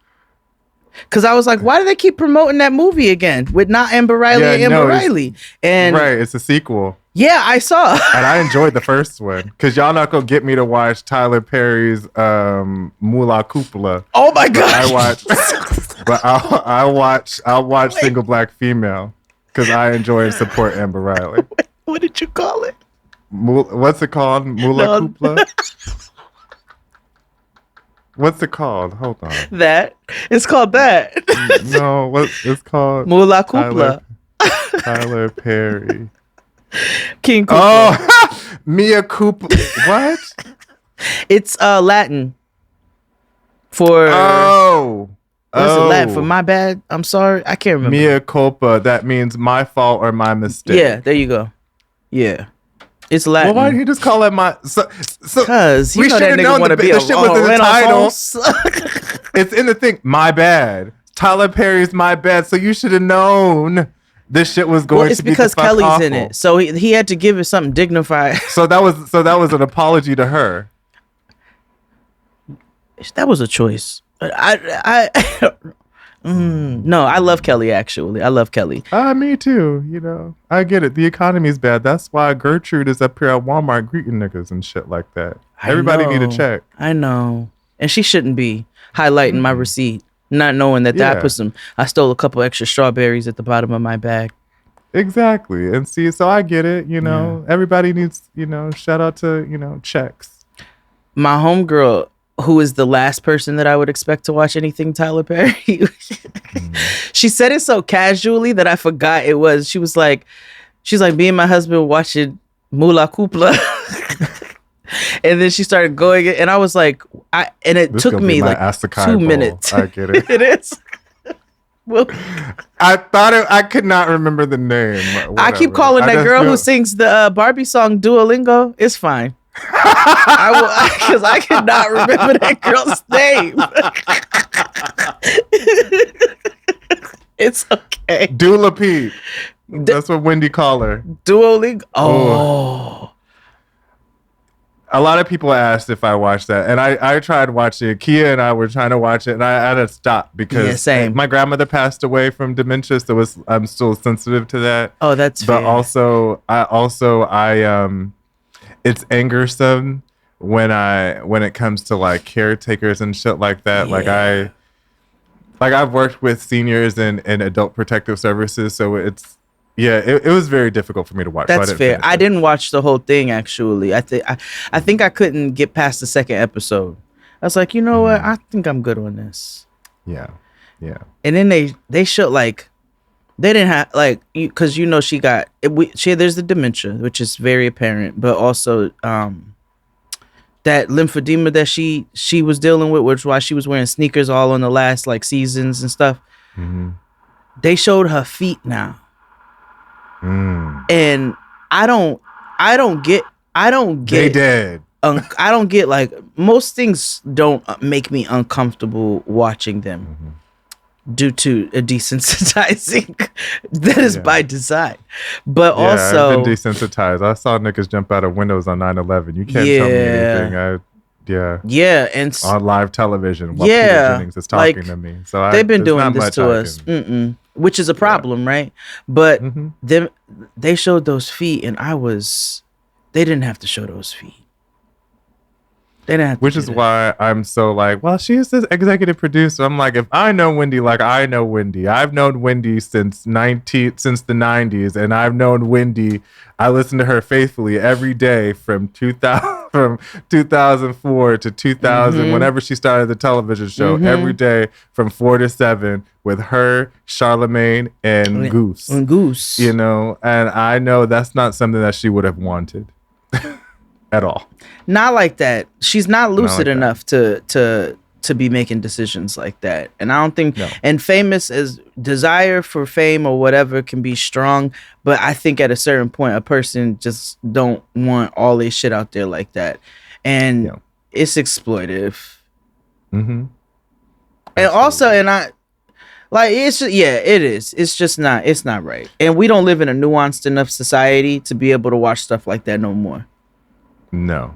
Because I was like, why do they keep promoting that movie again with not Amber Riley and Amber Riley? And right, it's a sequel. Yeah, I saw. And I enjoyed the first one because y'all not gonna get me to watch Tyler Perry's Moolah Cupola. Oh my god! I'll watch Single Black Female because I enjoy and support Amber Riley. What did you call it? What's it called? Moolah Cupola. What's it called? Hold on. That it's called that. No, what it's called? Moolah Cupola. Tyler Perry. King Cooper. Oh, Mia Cooper. What? It's Latin for. What's it Latin for? My bad. I'm sorry. I can't remember. Mia culpa. That means my fault or my mistake. Yeah, there you go. Yeah, it's Latin. Well, why didn't he just call it my? Because we should have known the shit was in the title. It's in the thing. My bad. Tyler Perry's My Bad. So you should have known. This shit was going to be because Kelly's awful. in it, so he had to give it something dignified. So that was an apology to her. That was a choice. No, I love Kelly. Actually, I love Kelly. Me too. You know, I get it. The economy's bad. That's why Gertrude is up here at Walmart greeting niggas and shit like that. Everybody need a check. I know, and she shouldn't be highlighting my receipt. Not knowing that I stole a couple extra strawberries at the bottom of my bag. Exactly. And see, so I get it, you know, everybody needs, shout out to, checks. My homegirl, who is the last person that I would expect to watch anything Tyler Perry, she said it so casually that I forgot it was. She's like, me and my husband watching Moolah Cupola. And then she started going, and I was like, it took me like 2 minutes. I get it. It is. Well, I could not remember the name. Whatever. I keep calling that girl who sings the Barbie song Duolingo. It's fine. I will, because I cannot remember that girl's name. It's okay. Dula Peep. That's what Wendy called her. Duolingo. Oh. A lot of people asked if I watched that, and I tried watching it. Kia and I were trying to watch it, and I had to stop because my grandmother passed away from dementia, so I'm still sensitive to that. Oh, that's fair. But also, it's angersome when it comes to like caretakers and shit like that. Yeah. I've worked with seniors in adult protective services, so it was very difficult for me to watch. That's so fair. I didn't watch the whole thing actually. I think I couldn't get past the second episode. I was like, you know what? I think I'm good on this. Yeah. And then they showed like they didn't have like because she got there's the dementia, which is very apparent, but also that lymphedema that she was dealing with, which is why she was wearing sneakers all on the last like seasons and stuff. Mm-hmm. They showed her feet now. And I don't get they did. I don't get like most things don't make me uncomfortable watching them due to a desensitizing that is by design. But also I've been desensitized. I saw niggas jump out of windows on 9/11. You can't tell me anything. And on live television while Peter Jennings is talking to me. So they've been doing this to us. Which is a problem, right? But they showed those feet, and they didn't have to show those feet. They didn't have to. Which is why I'm so like, well, she's the executive producer. I'm like, if I know Wendy like I know Wendy, I've known Wendy since the 90s, and I've known Wendy. I listen to her faithfully every day from 2004 to 2000, whenever she started the television show, every day from 4 to 7 with her, Charlemagne, and Goose. And I know that's not something that she would have wanted at all. Not like that. She's not lucid enough to be making decisions like that. And I don't think and famous as desire for fame or whatever can be strong, but I think at a certain point a person just don't want all this shit out there like that. And it's exploitive. And also it's just, it is. It's just not. It's not right. And we don't live in a nuanced enough society to be able to watch stuff like that no more. No.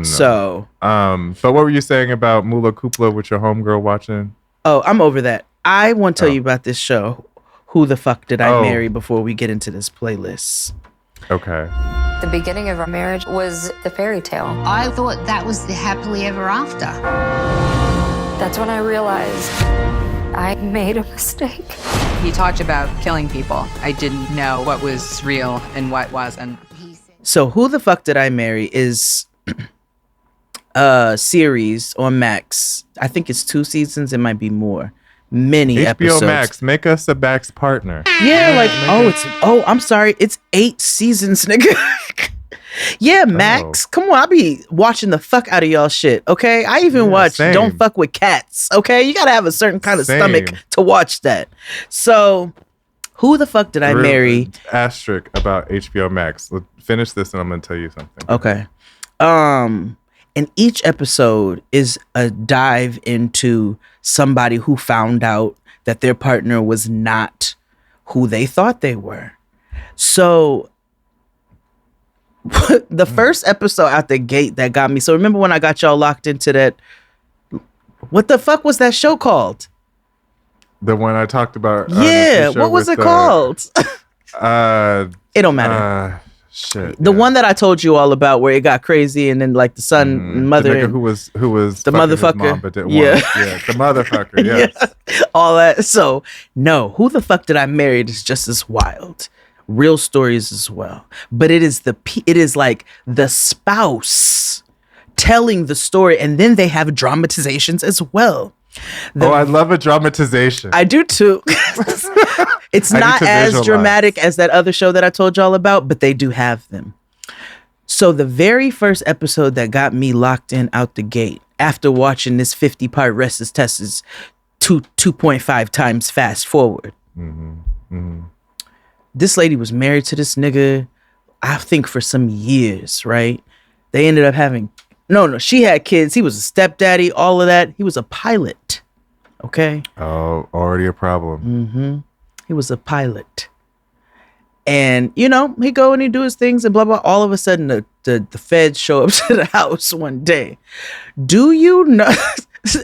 So, but what were you saying about Moolah Cupola with your homegirl watching? Oh, I'm over that. I want to tell you about this show. Who the fuck did I Oh. marry? Before we get into this playlist. Okay. The beginning of our marriage was the fairy tale. I thought that was the happily ever after. That's when I realized I made a mistake. He talked about killing people. I didn't know what was real and what wasn't. So, Who the Fuck Did I Marry is a series on Max. I think it's 2 seasons. It might be more. Many HBO episodes. Max, make us a Max partner. Yeah, like I'm sorry, it's 8 seasons, nigga. Yeah, Max, come on, I be watching the fuck out of y'all shit. Okay, I even watch same. Don't Fuck with Cats. Okay, you gotta have a certain kind of Same. stomach to watch that. So, Who the Fuck Did I Marry? Asterisk about HBO Max. Let's finish this and I'm gonna tell you something. Okay. And each episode is a dive into somebody who found out that their partner was not who they thought they were. So the first episode out the gate that got me. So remember when I got y'all locked into that? What the fuck was that show called? The one I talked about. Yeah, what was it called? It don't matter. Shit. The one that I told you all about, where it got crazy, and then like the son and mother, the nigga who was the fucking his motherfucker, mom, but didn't yeah, want it. Yeah, the motherfucker, yes. Yeah. All that. So no, Who the Fuck Did I Marry is just as wild. Real stories as well, but it is like the spouse telling the story, and then they have dramatizations as well. I love a dramatization. I do too. It's not as visualize. dramatic as that other show that I told y'all about, but they do have them. So the very first episode that got me locked in out the gate, after watching this 50-part Restless Test's 2.5 times fast forward. This lady was married to this nigga, I think for some years, right? They ended up having, she had kids. He was a stepdaddy, all of that. He was a pilot, okay? Oh, already a problem. He was a pilot. And, he go and he do his things and blah, blah. All of a sudden, the feds show up to the house one day. Do you know?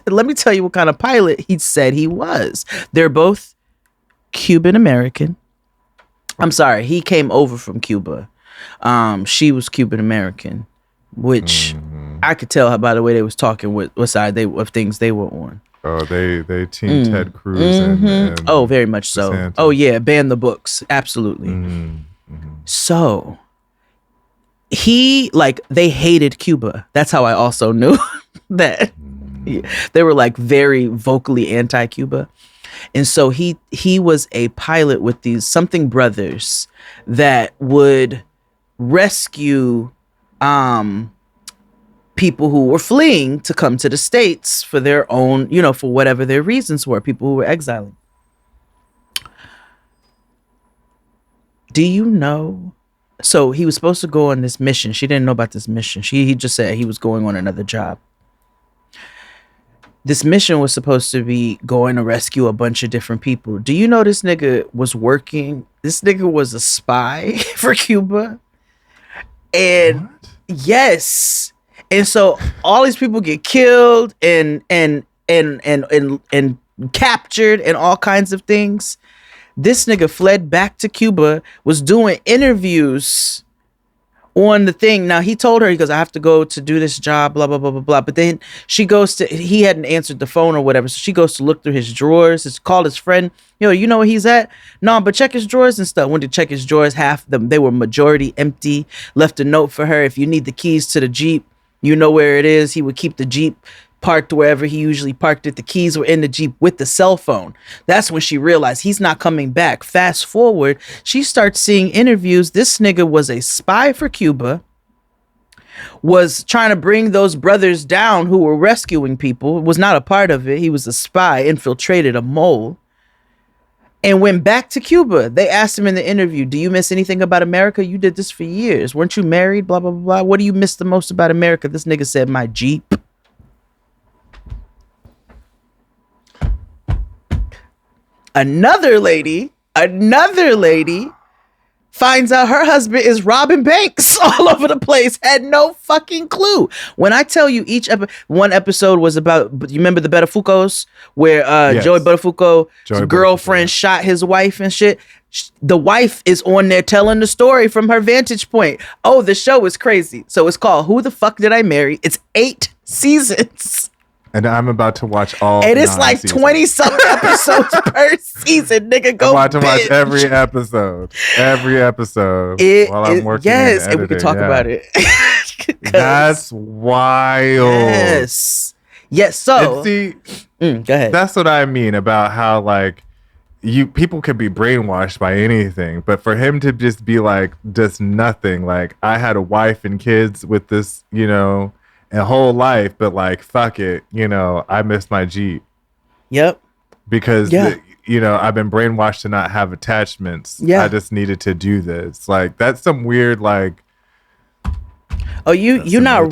Let me tell you what kind of pilot he said he was. They're both Cuban American. I'm sorry, he came over from Cuba. She was Cuban American, which I could tell by the way they was talking what side of things they were on. Oh, they team Ted Cruz and oh, very much so. DeSantis. Oh yeah, ban the books, absolutely. So they hated Cuba. That's how I also knew that they were like very vocally anti-Cuba. And so he was a pilot with these something brothers that would rescue people who were fleeing to come to the States for their own, for whatever their reasons were, people who were exiling. Do you know? So he was supposed to go on this mission. She didn't know about this mission. He just said he was going on another job. This mission was supposed to be going to rescue a bunch of different people. Do you know this nigga was working? This nigga was a spy for Cuba. And yes. And so all these people get killed and captured and all kinds of things. This nigga fled back to Cuba, was doing interviews on the thing. Now he told her, he goes, I have to go to do this job, blah, blah, blah, blah, blah. But then he hadn't answered the phone or whatever. So she goes to look through his drawers, called his friend, you know where he's at? No, but check his drawers and stuff. Went to check his drawers, half of them, they were majority empty. Left a note for her. If you need the keys to the Jeep, you know where it is. He would keep the Jeep parked wherever he usually parked it. The keys were in the Jeep with the cell phone. That's when she realized he's not coming back. Fast forward, she starts seeing interviews. This nigga was a spy for Cuba, was trying to bring those brothers down who were rescuing people, was not a part of it. He was a spy, infiltrated a mole, and went back to Cuba. They asked him in the interview, do you miss anything about America? You did this for years. Weren't you married? Blah, blah, blah, blah. What do you miss the most about America? This nigga said, my Jeep. Another lady finds out her husband is robbing banks all over the place. Had no fucking clue. When I tell you one episode was about, you remember the Buttafuoco's where Joey Buttafuoco's girlfriend shot his wife and shit. The wife is on there telling the story from her vantage point. Oh, the show is crazy. So it's called Who the Fuck Did I Marry? It's 8 seasons. And I'm about to watch all. And it's like 20-something episodes per season, nigga. Go. I'm about to watch every episode while I'm working. Yes, and we can talk about it. That's wild. Yes. So, see, go ahead. That's what I mean about how like people could be brainwashed by anything, but for him to just be like just nothing. Like I had a wife and kids with this, a whole life, but like fuck it, I missed my Jeep. Yep. Because I've been brainwashed to not have attachments. Yeah. I just needed to do this. Like that's some weird like. Oh, you're right.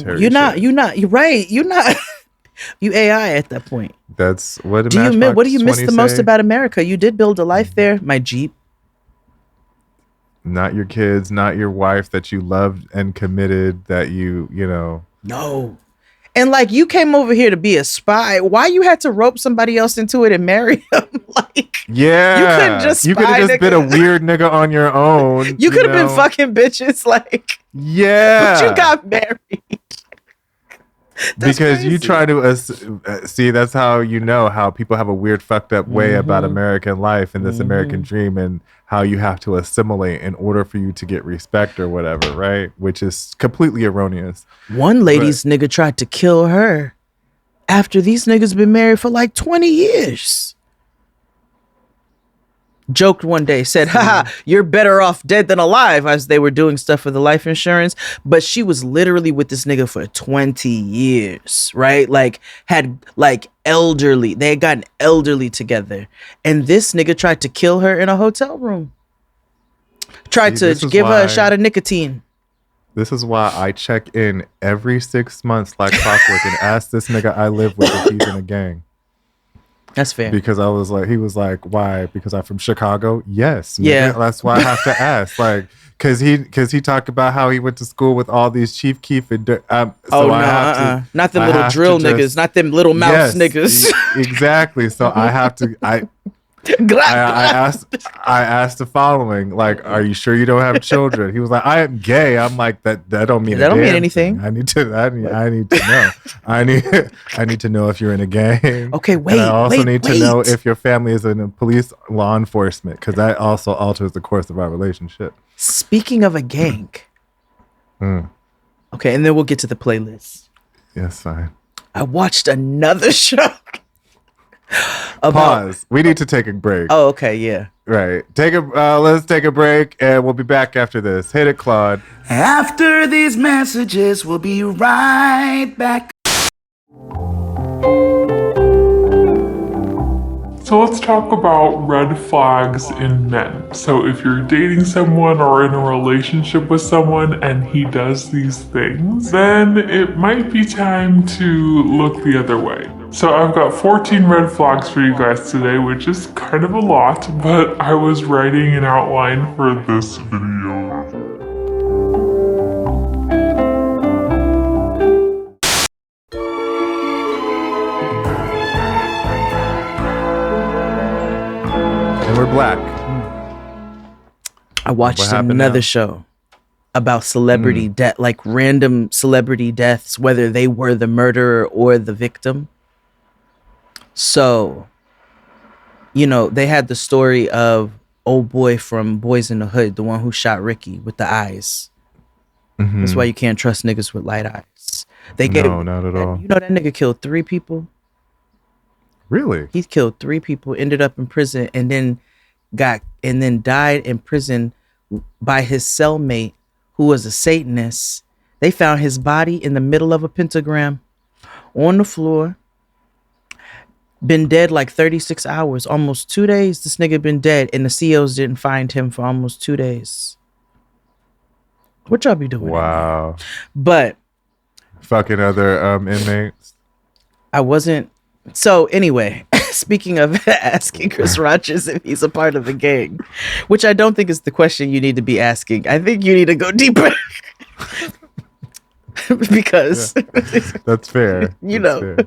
You AI at that point. That's what. What do you miss the most about America? You did build a life there, my Jeep. Not your kids, not your wife that you loved and committed. That No. And like you came over here to be a spy. Why you had to rope somebody else into it and marry him? Like, yeah, you couldn't just. You could have just been a weird nigga on your own. You could have been fucking bitches. Like, yeah, but you got married. Because crazy. You try to see. That's how how people have a weird, fucked up way about American life and this American dream, and how you have to assimilate in order for you to get respect or whatever, right? Which is completely erroneous. One lady's nigga tried to kill her after these niggas been married for like 20 years. Joked one day, said, haha, you're better off dead than alive, as they were doing stuff for the life insurance. But she was literally with this nigga for 20 years, right? Like, had like elderly, they had gotten elderly together. And this nigga tried to kill her in a hotel room. Tried to give her a shot of nicotine. This is why I check in every 6 months like clockwork and ask this nigga I live with if he's in a gang. That's fair. Because he was like, why? Because I'm from Chicago? Yes. Yeah. Nigga. That's why I have to ask. Like, because he talked about how he went to school with all these Chief Keef and not them little drill niggas, not them little mouse niggas. Exactly. So I have to I asked the following, like, are you sure you don't have children? He was like, I am gay. I'm like, that don't mean anything. I need to know. I need to know if you're in a gang. Okay, wait. And I also need to know if your family is in police law enforcement, because that also alters the course of our relationship. Speaking of a gang. Okay, and then we'll get to the playlist. Yes, fine. I watched another show. Pause. We need to take a break. Oh, okay, yeah. Right. Let's take a break, and we'll be back after this. Hit it, Claude. After these messages, we'll be right back. So let's talk about red flags in men. So if you're dating someone or in a relationship with someone and he does these things, then it might be time to look the other way. So I've got 14 red flags for you guys today, which is kind of a lot, but I was writing an outline for this video. And we're black. I watched another show about celebrity death, like random celebrity deaths, whether they were the murderer or the victim. So, they had the story of old boy from Boys in the Hood, the one who shot Ricky with the eyes. That's why you can't trust niggas with light eyes. No, not at all. That nigga killed 3 people. Really? He killed 3 people, ended up in prison, and then died in prison by his cellmate, who was a Satanist. They found his body in the middle of a pentagram on the floor. Been dead like 36 hours, almost 2 days. This nigga been dead, and the COs didn't find him for almost 2 days. What y'all be doing? Wow. But fucking other inmates. I wasn't. So anyway, speaking of asking Chris Rogers if he's a part of the gang, which I don't think is the question you need to be asking. I think you need to go deeper. Because that's fair. That's fair.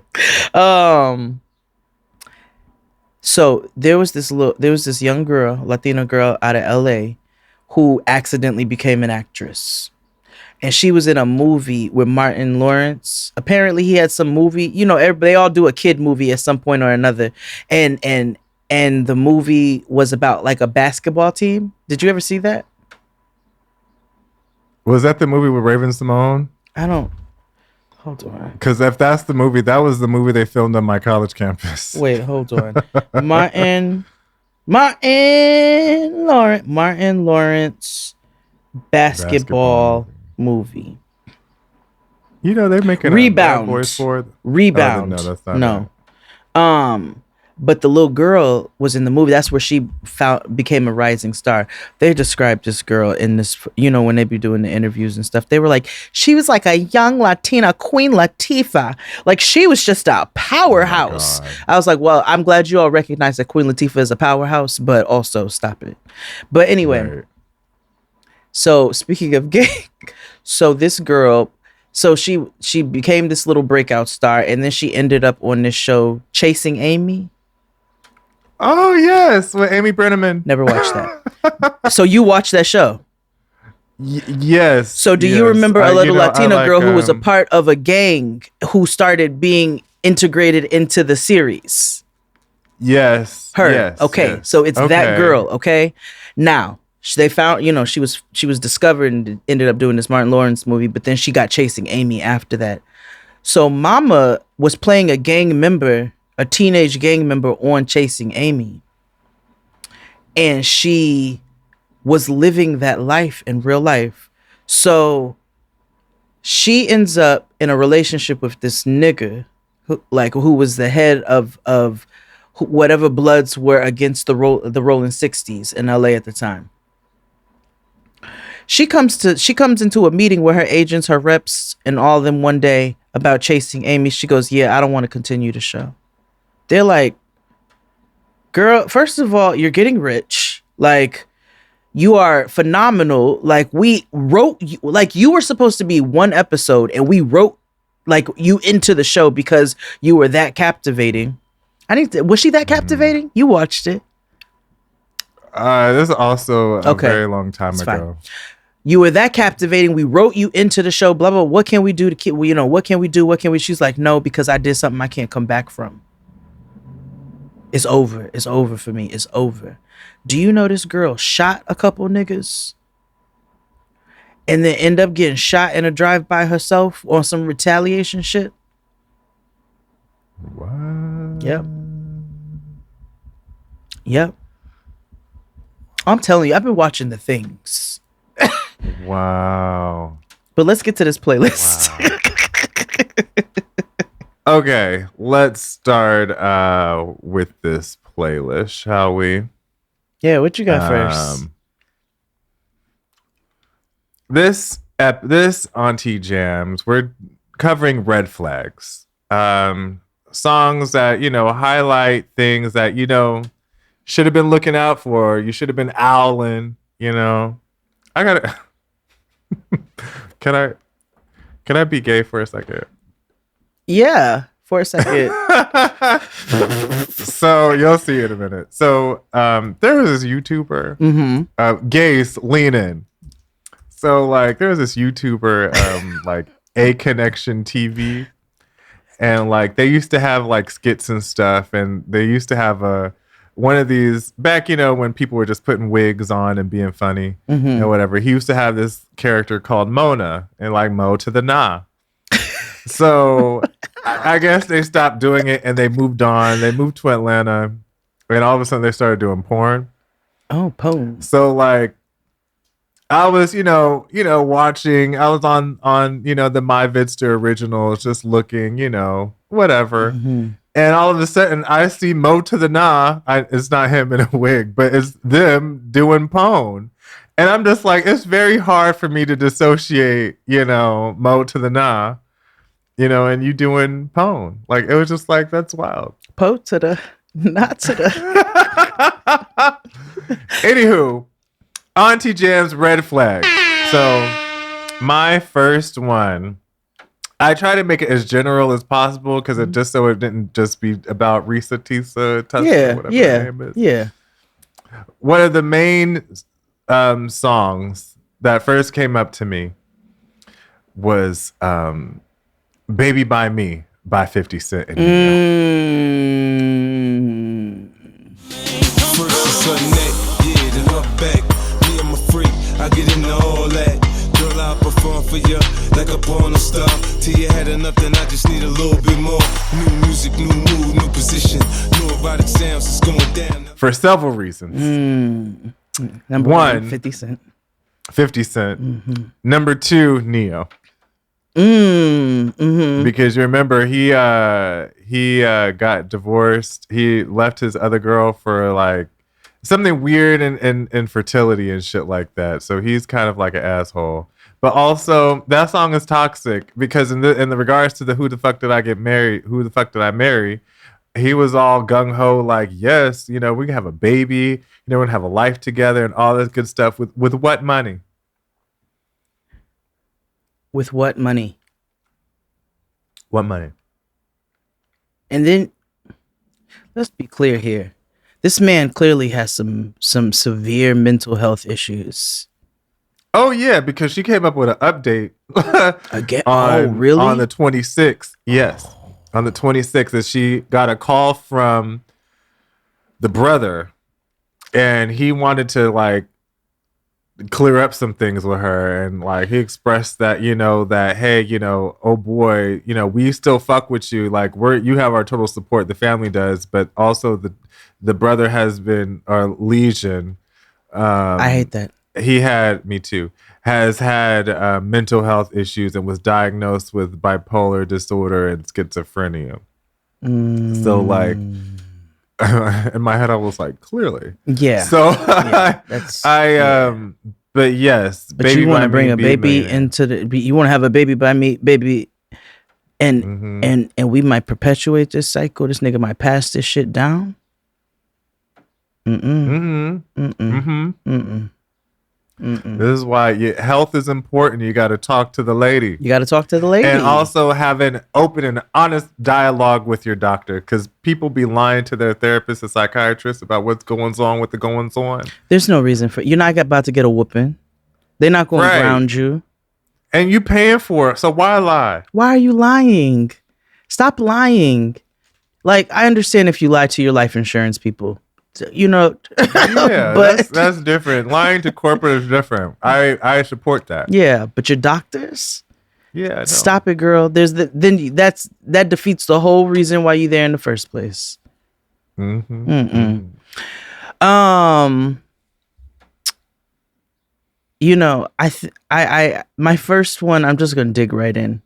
So there was this young girl, Latina girl out of LA who accidentally became an actress. And she was in a movie with Martin Lawrence. Apparently he had some movie, they all do a kid movie at some point or another. And the movie was about like a basketball team. Did you ever see that? Was that the movie with Raven Simone? Hold on. Because if that's the movie, that was the movie they filmed on my college campus. Wait, hold on. Martin Lawrence basketball movie. They're making Rebound. Rebound. No, that's not. No. But the little girl was in the movie. That's where she became a rising star. They described this girl in this, when they be doing the interviews and stuff. They were like, she was like a young Latina Queen Latifah. Like she was just a powerhouse. I was like, well, I'm glad you all recognize that Queen Latifah is a powerhouse, but also stop it. But anyway, right. So speaking of gay, so this girl, she became this little breakout star, and then she ended up on this show, Chasing Amy. Oh, yes, with Amy Brenneman. Never watched that. So you watched that show? Yes. So do you remember a little Latina girl who was a part of a gang who started being integrated into the series? Yes. Her. Yes, okay. Yes. So it's that girl. Okay. Now they found, she was discovered and ended up doing this Martin Lawrence movie, but then she got Chasing Amy after that. So Mama was playing a gang member, a teenage gang member on Chasing Amy. And she was living that life in real life. So she ends up in a relationship with this nigga who was the head of whatever Bloods were against the Rolling 60s in LA at the time. She comes into a meeting with her agents, her reps, and all of them one day about Chasing Amy. She goes, yeah, I don't want to continue the show. They're like, girl, first of all, you're getting rich. Like, you are phenomenal. Like, we wrote you, like you were supposed to be one episode, and we wrote like you into the show because you were that captivating. Was she that captivating? You watched it. This is also a very long time ago. Fine. You were that captivating. We wrote you into the show. Blah blah. What can we do to keep? What can we do? What can we? She's like, no, because I did something I can't come back from. It's over. It's over for me. It's over. Do you know this girl shot a couple niggas and then end up getting shot in a drive-by herself on some retaliation shit? What? Yep. I'm telling you, I've been watching The Things. Wow. But let's get to this playlist. Wow. Okay, let's start with this playlist, shall we? Yeah, what you got first? This Auntie Jams, we're covering red flags. Songs that, highlight things that, should have been looking out for. You should have been owling, I gotta... Can I be gay for a second? Yeah, for a second. So you'll see in a minute. So there was this YouTuber, gays lean in. So there was this YouTuber, A Connection TV, and they used to have skits and stuff, and they used to have one of these back, when people were just putting wigs on and being funny and whatever. He used to have this character called Mona, and Mo to the nah. So I guess they stopped doing it and they moved on. They moved to Atlanta, and all of a sudden they started doing porn. Oh, porn. So I was, watching. I was on the My Vidster originals, just looking, whatever. And all of a sudden, I see Mo to the nah. It's not him in a wig, but it's them doing porn. And I'm just like, it's very hard for me to dissociate, Mo to the nah, and you doing porn. It was just that's wild. Po to the Not to the. Anywho, Auntie Jams, Red Flag. So, my first one, I try to make it as general as possible because it didn't just be about Reesa Teesa, whatever her name is. Yeah. One of the main songs that first came up to me was "Baby by Me" by 50 Cent. First it's sudden neck, yeah, then her back. Me, I'm a freak, I get into all that. Girl, I'll perform for you like a porno star. Till you had enough, then I just need a little bit more. New music, new mood, new position. New erotic sounds, it's going down. For several reasons. Number one, 50 Cent. 50 Cent. Number two, Neo. Because you remember he got divorced. He left his other girl for like something weird and infertility and shit like that. So he's kind of like an asshole. But also that song is toxic because in the regards to the who the fuck did I marry, he was all gung ho like, yes, we can have a baby, we're gonna have a life together and all this good stuff with what money? With what money? What money? And then let's be clear here. This man clearly has some severe mental health issues. Oh yeah, because she came up with an update again. Really? On the 26th. Yes. On the 26th, that she got a call from the brother and he wanted to like clear up some things with her, and like he expressed that that hey, oh boy, we still fuck with you, like you have our total support, the family does, but also the brother has been our legion. I hate that. Me too, has had mental health issues and was diagnosed with bipolar disorder and schizophrenia. So like in my head I was like, clearly. Yeah. So yeah, but yes, but you want to bring a baby into you want to have a baby by me, baby, and we might perpetuate this cycle. This nigga might pass this shit down. This is why health is important. You got to talk to the lady. And also have an open and honest dialogue with your doctor, because people be lying to their therapist and psychiatrist about what's going on with the goings on. There's no reason for you're not about to get a whooping. They're not going to ground you, and you paying for it. So why lie? Why are you lying? Stop lying. Like, I understand if you lie to your life insurance people. Yeah, but that's different. Lying to corporate is different. I support that. Yeah, but your doctors? Yeah, stop it, girl. That defeats the whole reason why you're there in the first place. I my first one, I'm just gonna dig right in.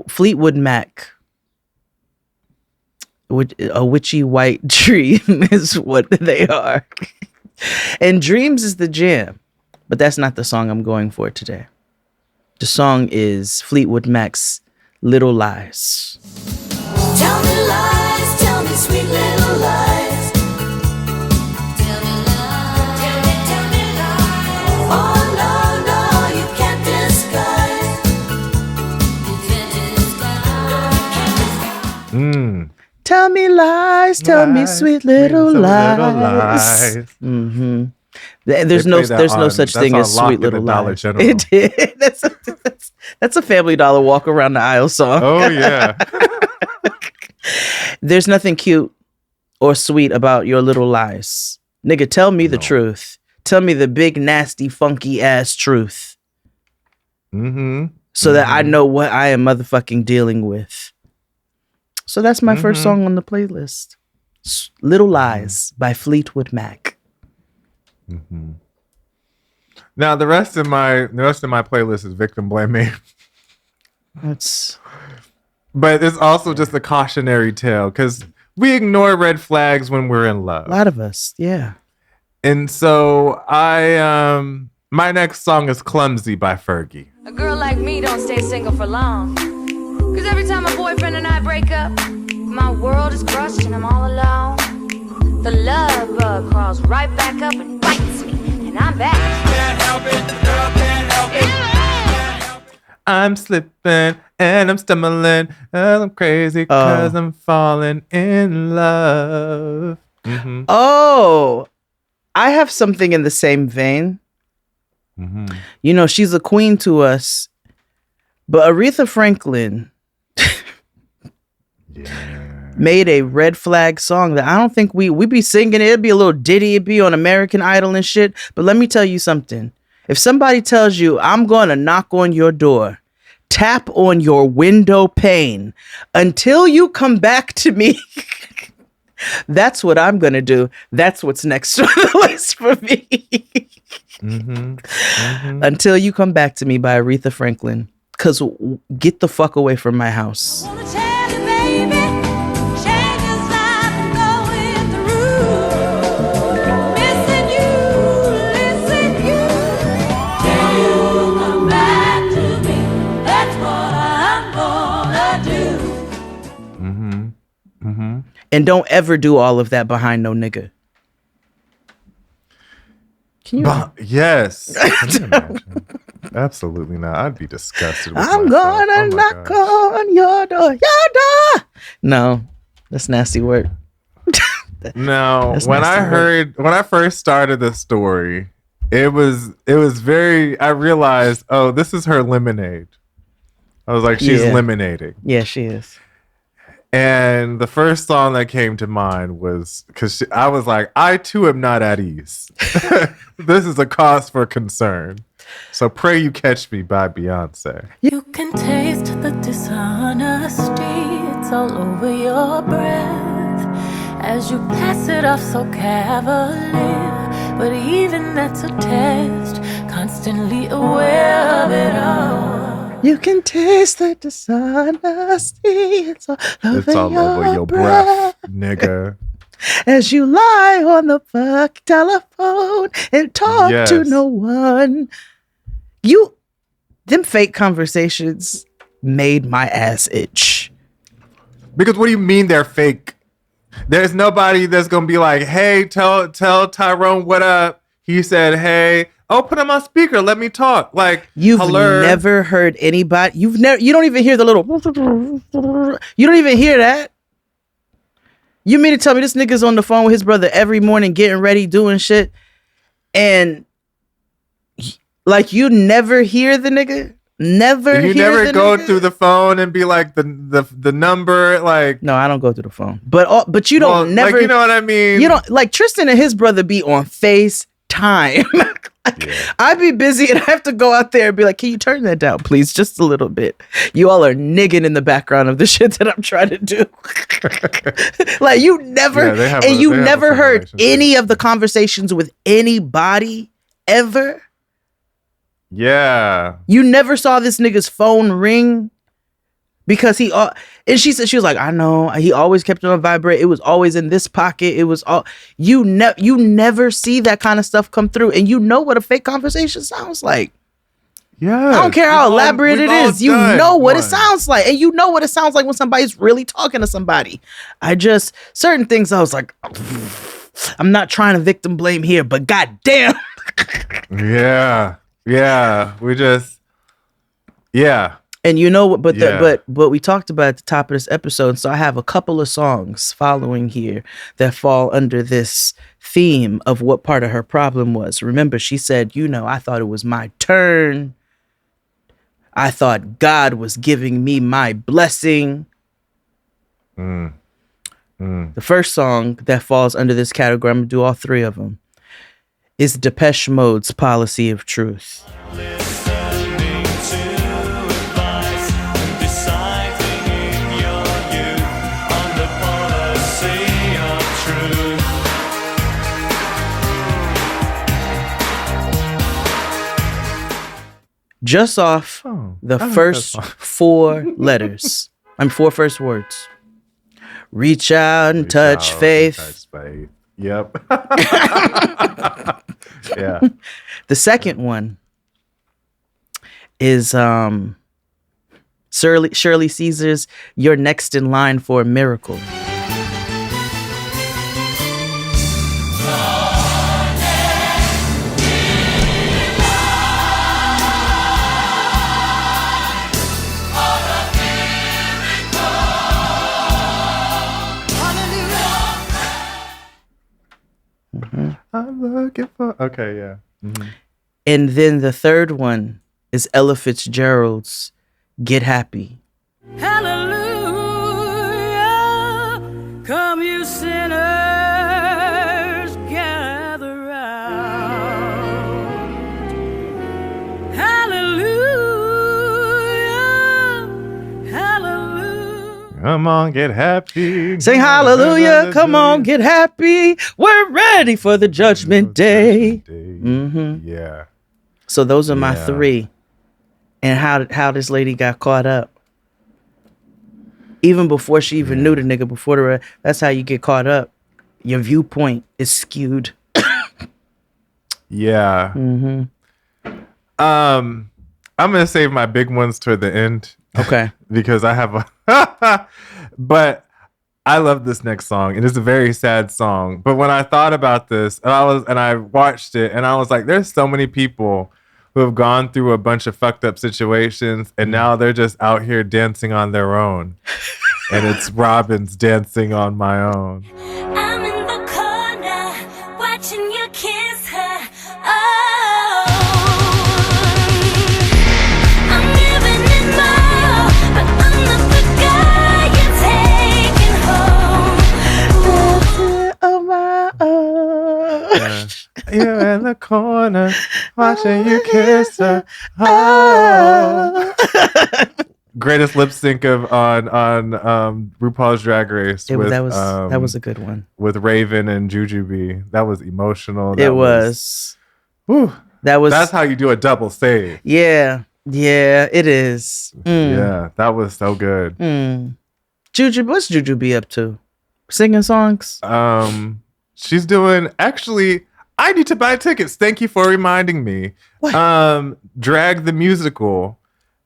Fleetwood Mac. A witchy white dream is what they are. And Dreams is the jam. But that's not the song I'm going for today. The song is Fleetwood Mac's Little Lies. Tell me lies, tell me sweet little lies. Tell me lies, tell me lies. Oh no, you can't disguise. You can't disguise. Tell me lies, tell me sweet little lies. There's no such thing as sweet little lies. It did. That's a Family Dollar walk around the aisle song. Oh yeah. There's nothing cute or sweet about your little lies. Nigga, tell me the truth. Tell me the big, nasty, funky ass truth. So that I know what I am motherfucking dealing with. So that's my first song on the playlist. Little Lies by Fleetwood Mac. Now the rest of my playlist is Victim Blaming. But it's also just a cautionary tale, because we ignore red flags when we're in love. A lot of us, yeah. And so my next song is Clumsy by Fergie. A girl like me don't stay single for long. Cause every time my boyfriend and I break up, My world is crushed and I'm all alone. The love bug crawls right back up and bites me, and I'm back. Can't help it, girl, can't help it. I'm slipping and I'm stumbling and I'm crazy because I'm falling in love. Mm-hmm. Oh, I have something in the same vein. Mm-hmm. You know, she's a queen to us, but Aretha Franklin made a red flag song that I don't think we be singing. It'd be a little ditty. It'd be on American Idol and shit. But let me tell you something. If somebody tells you, I'm going to knock on your door, tap on your window pane until you come back to me, that's what I'm going to do. That's what's next on the list for me. Mm-hmm. Mm-hmm. Until You Come Back to Me by Aretha Franklin. Because get the fuck away from my house. Mm-hmm. And don't ever do all of that behind no nigga. Can you? Yes. Can you imagine? Absolutely not. I'd be disgusted with I'm myself. gonna knock on your door. No, that's nasty word. No, That's when nasty I first started the story, it was very, I realized, oh, this is her lemonade. I was like, she's lemonading. Yeah, she is. And the first song that came to mind was because I was like, I too am not at ease. This is a cause for concern. So Pray You Catch Me by Beyonce. You can taste the dishonesty, it's all over your breath as you pass it off so cavalier. But even that's a test, constantly aware of it all. You can taste the dishonesty. It's all over your breath, nigga. As you lie on the fuck telephone and talk to no one. Them fake conversations made my ass itch. Because what do you mean they're fake? There's nobody that's gonna be like, hey, tell Tyrone what up. He said, hey. Oh, put him on speaker. Let me talk. Like, you've never heard anybody. You don't even hear the little. You don't even hear that. You mean to tell me this nigga's on the phone with his brother every morning, getting ready, doing shit, and like you never hear the nigga. You never go through the phone and be like the number. Like, no, I don't go through the phone. But you don't never. Like, you know what I mean? You don't like Tristan and his brother be on FaceTime. I'd be busy and I have to go out there and be like, can you turn that down, please? Just a little bit. You all are nigging in the background of the shit that I'm trying to do. Like you never, never heard any of the conversations with anybody ever. Yeah. You never saw this nigga's phone ring because and she said, she was like, I know, he always kept it on vibrate. It was always in this pocket. It was all, you never see that kind of stuff come through. And you know what a fake conversation sounds like. Yeah. I don't care how elaborate it is. You know what it sounds like. And you know what it sounds like when somebody's really talking to somebody. Certain things I was like, I'm not trying to victim blame here, but goddamn. Yeah. Yeah. Yeah. And you know what, but we talked about at the top of this episode. So I have a couple of songs following here that fall under this theme of what part of her problem was. Remember, she said, I thought it was my turn. I thought God was giving me my blessing. The first song that falls under this category, I'm going to do all three of them, is Depeche Mode's Policy of Truth. Just off the first four letters. Four first words. Reach out and touch faith. Yep. Yeah. The second one is Shirley Caesar's You're Next in Line for a Miracle. I'm looking for. Okay, yeah. Mm-hmm. And then the third one is Ella Fitzgerald's Get Happy. Hallelujah, come you sinners, gather round. Hallelujah, hallelujah. Come on, get happy. Sing hallelujah, come on, get happy. We're ready for the judgment day. Mm-hmm. Yeah. So those are my three. And how this lady got caught up. Even before she even knew the nigga, that's how you get caught up. Your viewpoint is skewed. Yeah. Mm-hmm. I'm gonna save my big ones toward the end. Okay. Because I have a but I love this next song. It is a very sad song. But when I thought about this and I watched it and I was like, there's so many people who have gone through a bunch of fucked up situations and now they're just out here dancing on their own. And it's Robin's Dancing on My Own. I'm in the corner, watching you kiss her. Oh, I'm giving it more, but I'm not the guy you're taking home. On my own. You're in the corner, watching you kiss her. Oh. Greatest lip sync on RuPaul's Drag Race. That was a good one with Raven and Jujubee. That was emotional. Whew, that's how you do a double save. Yeah, it is. Yeah, that was so good. What's Jujubee up to? Singing songs? She's doing. Actually, I need to buy tickets. Thank you for reminding me. What? Drag the Musical.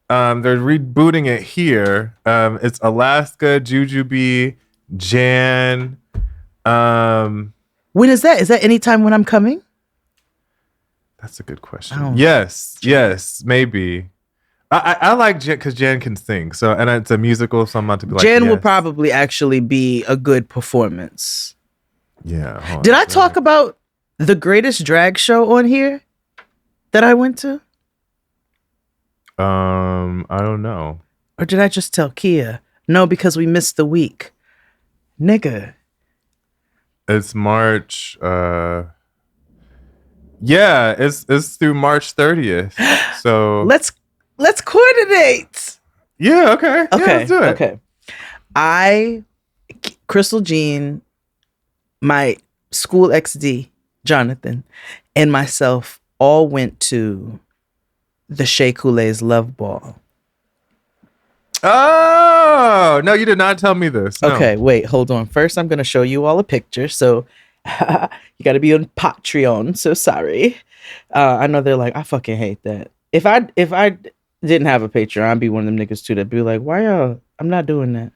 They're rebooting it here. It's Alaska, Jujubee, Jan. When is that? Is that anytime when I'm coming? That's a good question. Yes, maybe. I like Jan because Jan can sing. So, and it's a musical, so I'm about to be like, Jan will probably actually be a good performance. Yeah. Did I talk about the greatest drag show on here that I went to? I don't know. Or did I just tell Kia? No, because we missed the week. Nigga. It's March. Yeah, it's through March 30th. So let's coordinate. Yeah, okay. Yeah, let's do it. Okay. Crystal Jean, my school XD, Jonathan, and myself all went to the Shea Coulee's Love Ball. Oh, no, you did not tell me this. No. Okay, wait, hold on. First, I'm going to show you all a picture. So you got to be on Patreon. So sorry. I know they're like, I fucking hate that. If I didn't have a Patreon, I'd be one of them niggas too that'd be like, why y'all? I'm not doing that.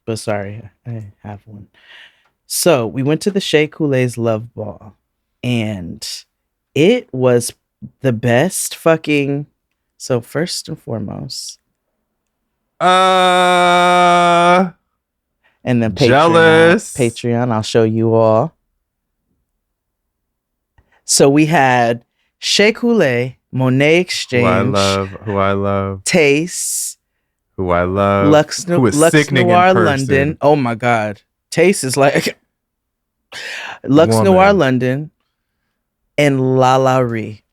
But sorry, I have one. So we went to the Shea Coulee's Love Ball, and it was the best fucking. So first and foremost, and then Patreon. I'll show you all. So we had Shea Coulee, Monet Exchange, who I love, Taste, who I love, Lux Noir London. Oh my God, Taste is like Lux Noir London, and Lala Ree.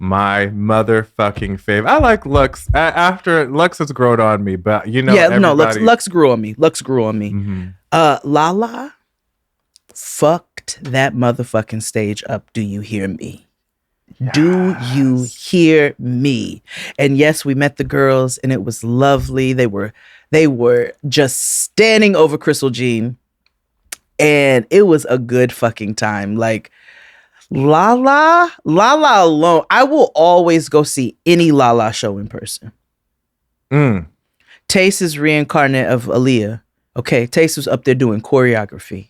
My motherfucking fave. I like Lux. After Lux has grown on me, but you know, Lux grew on me. Mm-hmm. Lala fucked that motherfucking stage up. Do you hear me? Yes. Do you hear me? And yes, we met the girls, and it was lovely. They were just standing over Crystal Jean, and it was a good fucking time. Like Lala alone. I will always go see any Lala show in person. Taste is reincarnate of Aaliyah. Okay, Taste was up there doing choreography.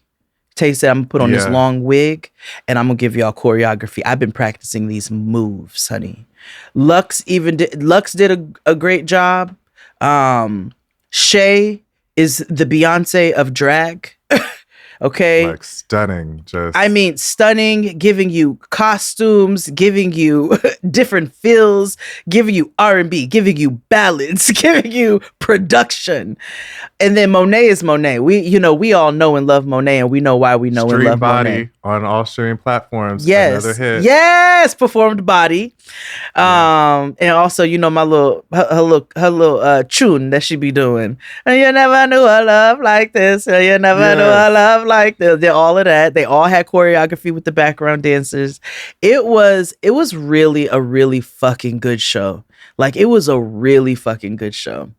Taste said, I'm gonna put on this long wig and I'm gonna give y'all choreography. I've been practicing these moves, honey. Lux did a great job. Shay is the Beyonce of drag. Okay. Like stunning. Stunning, giving you costumes, giving you different feels, giving you R&B, giving you ballads, giving you production. And then Monet is Monet. We all know and love Monet, and we know why we know and love Body Monet. On all streaming platforms. Yes. Another hit. Yes, performed Body. And also, my her little tune that she be doing. And you never knew a love like this. And you never knew a love like this. They're all of that. They all had choreography with the background dancers. It was really a really fucking good show. Like, it was a really fucking good show.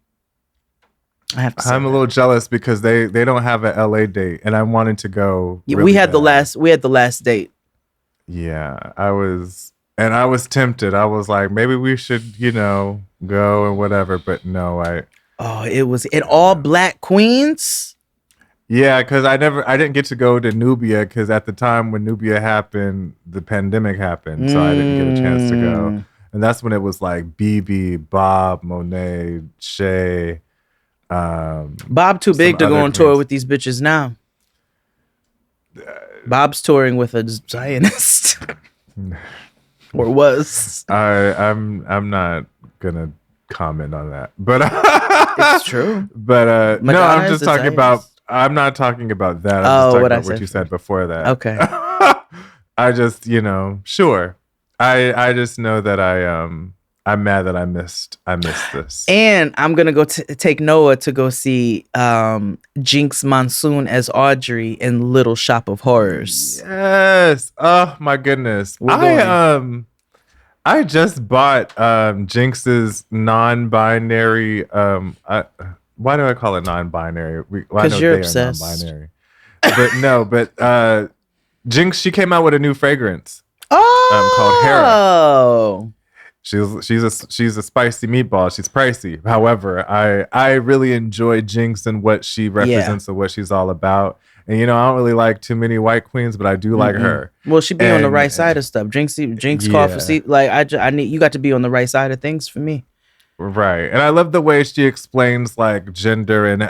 I have to say I'm a little jealous because they don't have an LA date and I wanted to go. Really we had the last date. Yeah, I was tempted. I was like, maybe we should, go and whatever, but no, it was in all black queens. Yeah, because I didn't get to go to Nubia because at the time when Nubia happened, the pandemic happened, so I didn't get a chance to go. And that's when it was like BB, Bob, Monet, Shay. Bob too big to go on tour with these bitches now. Bob's touring with a Zionist, or was. I'm not gonna comment on that, but it's true. But no, I'm just talking about. I'm not talking about that. I'm just talking about what you said before that. Okay. I just, sure. I just know that I'm mad that I missed this. And I'm gonna go take Noah to go see Jinx Monsoon as Audrey in Little Shop of Horrors. Yes. Oh my goodness. I just bought Jinx's non-binary. Why do I call it non-binary? Because you're obsessed. Non-binary. But Jinx, she came out with a new fragrance. Called Hera. She's a spicy meatball. She's pricey. However, I really enjoy Jinx and what she represents and what she's all about. And I don't really like too many white queens, but I do like her. Well, she be on the right side of stuff. Jinx called for you got to be on the right side of things for me. Right. And I love the way she explains like gender and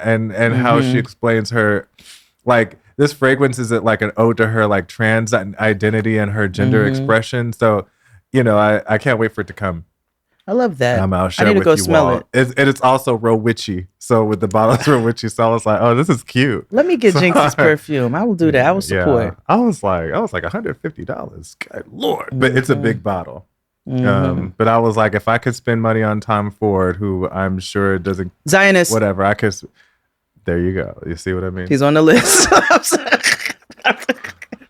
how she explains her, like, this fragrance is like an ode to her like trans identity and her gender expression. So, I can't wait for it to come. I love that. I'll share I need with to go you smell all. It's also real witchy. So with the bottles real witchy, so I was like, oh, this is cute. Let me get Jinx's perfume. I will do that. I will support. Yeah. I was like $150. Good Lord. But it's a big bottle. But I was like, if I could spend money on Tom Ford, who I'm sure doesn't Zionist, whatever, I could. There you go. You see what I mean? He's on the list.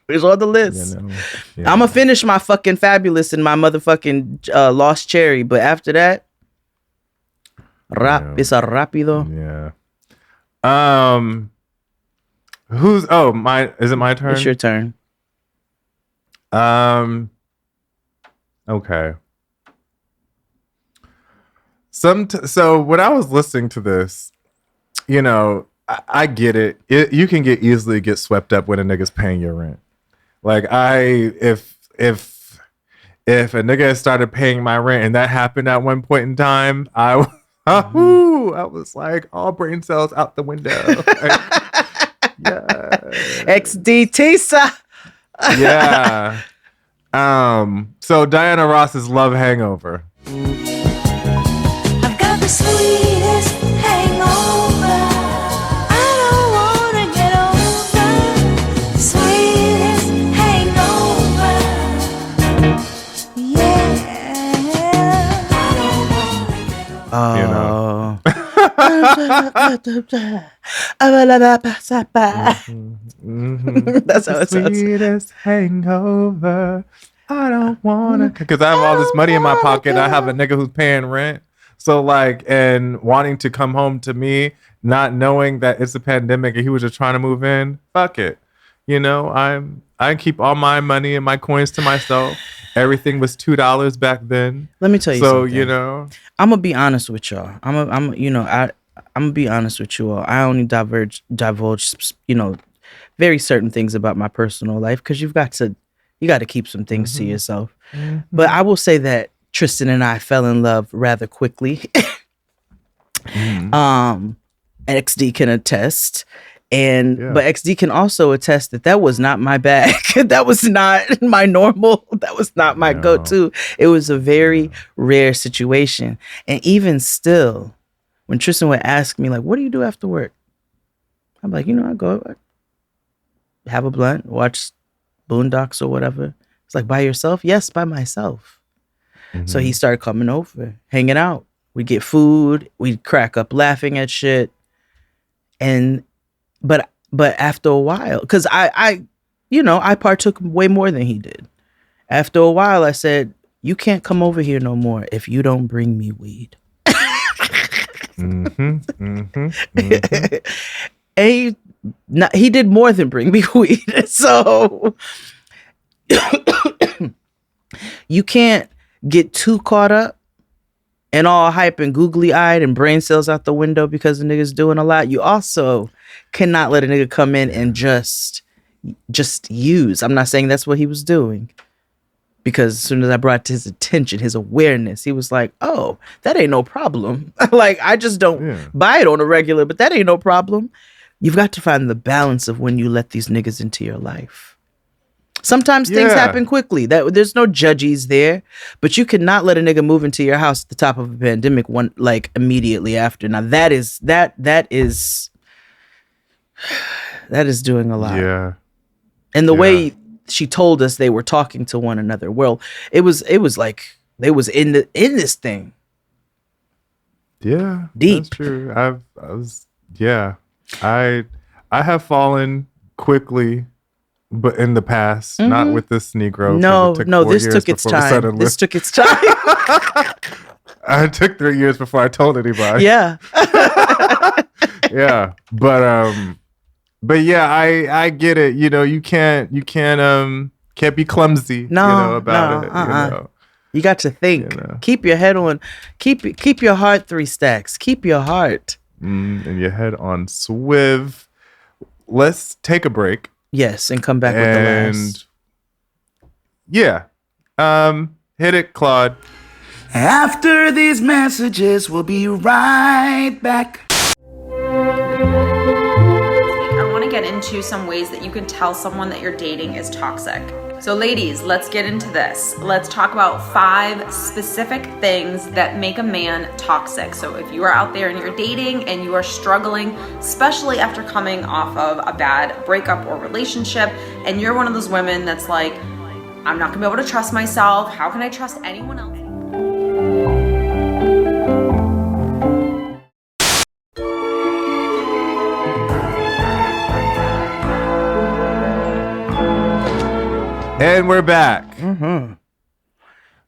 He's on the list. I'm gonna finish my fucking Fabulous and my motherfucking Lost Cherry, but after that, it's a rapido. Yeah. Is it my turn? It's your turn. Okay. So when I was listening to this, I get it. You can easily get swept up when a nigga's paying your rent. Like if a nigga started paying my rent and that happened at one point in time, I was like, all brain cells out the window. XD Teesa. Yeah. So Diana Ross's Love Hangover. I've got the sweetest hangover. I don't wanna get over. The sweetest hangover. Yeah. That's how it sounds. Sweetest hangover. I don't wanna, because I have all this money in my pocket. I have a nigga who's paying rent. So like, and wanting to come home to me, not knowing that it's a pandemic and he was just trying to move in. Fuck it. I keep all my money and my coins to myself. Everything was $2 back then. Let me tell you something. So, I'm gonna be honest with y'all. I'm gonna be honest with you all. I only divulge, very certain things about my personal life because you got to keep some things to yourself. But I will say that Tristan and I fell in love rather quickly. XD can attest. But XD can also attest that was not my bag. That was not my normal. That was not my go-to. It was a very rare situation. And even still, when Tristan would ask me, like, what do you do after work? I'm like, I go have a blunt, watch Boondocks or whatever. It's like, by yourself? Yes, by myself. So he started coming over, hanging out. We'd get food. We'd crack up laughing at shit. But after a while, because I partook way more than he did. After a while, I said, you can't come over here no more if you don't bring me weed. And he did more than bring me weed. So you can't get too caught up and all hype and googly eyed and brain cells out the window because the nigga's doing a lot. You also cannot let a nigga come in and just use. I'm not saying that's what he was doing. Because as soon as I brought to his attention, his awareness, he was like, oh, that ain't no problem. Like, I just don't buy it on a regular, but that ain't no problem. You've got to find the balance of when you let these niggas into your life. Sometimes things happen quickly. There's no judges there, but you cannot let a nigga move into your house at the top of a pandemic immediately after. Now that is doing a lot. Yeah. And the way she told us they were talking to one another. Well, it was like they was in this thing. Yeah, deep. That's true. I have fallen quickly, but in the past, not with this Negro. This took its time. This took its time. I took 3 years before I told anybody. Yeah. Yeah, but yeah, I get it. You can't be clumsy. About it. You got to think. Keep your head on. Keep your heart 3 stacks. Keep your heart and your head on swiv. Let's take a break. Yes, and come back with the last. Yeah, hit it, Claude. After these messages, we'll be right back. I want to get into some ways that you can tell someone that you're dating is toxic. So ladies, let's get into this. Let's talk about 5 specific things that make a man toxic. So if you are out there and you're dating and you are struggling, especially after coming off of a bad breakup or relationship, and you're one of those women that's like, I'm not gonna be able to trust myself. How can I trust anyone else? And we're back.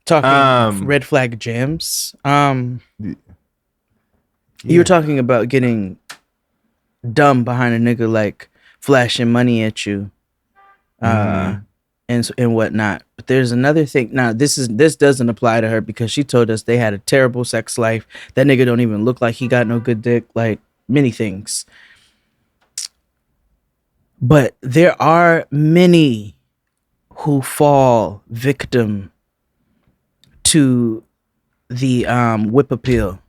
Talking red flag jams. You were talking about getting dumb behind a nigga, like flashing money at you, and whatnot. But there's another thing. Now this doesn't apply to her because she told us they had a terrible sex life. That nigga don't even look like he got no good dick. Like many things. But there are many who fall victim to the whip appeal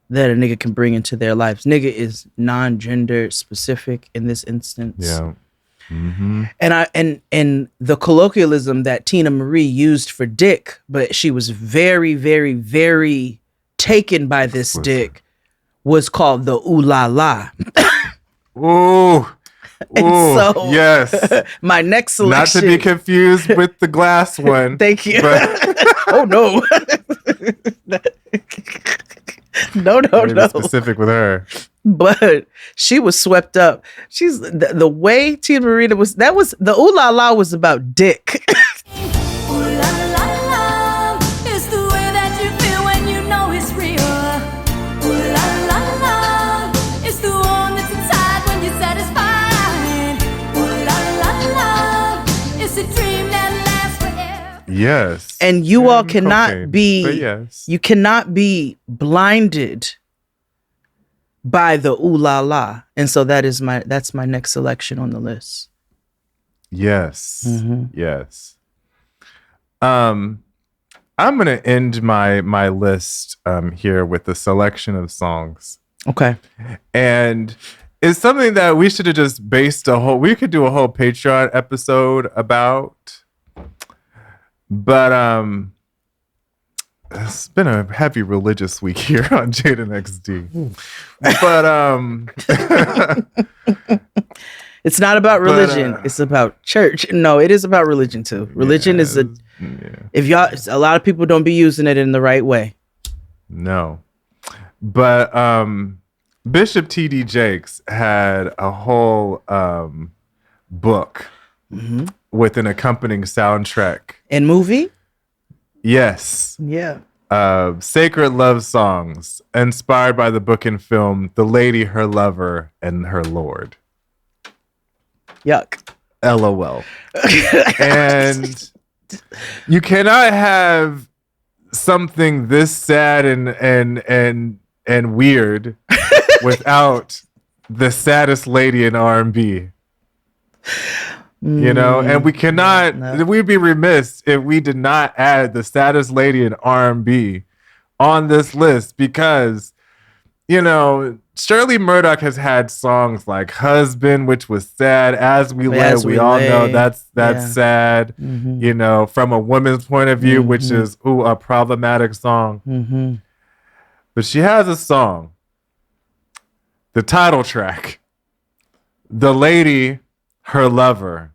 that a nigga can bring into their lives. Nigga is non-gender specific in this instance. Yeah. And the colloquialism that Tina Marie used for dick, but she was very, very, very taken by this dick, was called the ooh la la. Ooh. And so, yes. My next selection, not to be confused with the glass one. Thank you. But oh no, no. Specific with her, but she was swept up. She's the way Tina Marina was. That was the ooh la la was about dick. Yes. And you all cannot cocaine, be but yes. you cannot be blinded by the ooh la la. And so that's my next selection on the list. Yes. Mm-hmm. Yes. I'm gonna end my list here with a selection of songs. Okay. And it's something that we should have just based we could do a whole Patreon episode about. But it's been a heavy religious week here on Jaden XD. But it's not about religion. It's about church. No, it is about religion too. Religion is if y'all, a lot of people don't be using it in the right way. No. But Bishop T.D. Jakes had a whole book with an accompanying soundtrack. And movie? Yes. Yeah. Sacred love songs inspired by the book and film The Lady, Her Lover, and Her Lord. Yuck. LOL. And you cannot have something this sad and weird without the saddest lady in R&B. You know, and we cannot. We'd be remiss if we did not add the saddest lady in R&B on this list because, you know, Shirley Murdoch has had songs like "Husband," which was sad. As we lay, we all know that's sad. Mm-hmm. You know, from a woman's point of view, which is a problematic song. Mm-hmm. But she has a song, the title track, "The Lady, Her Lover,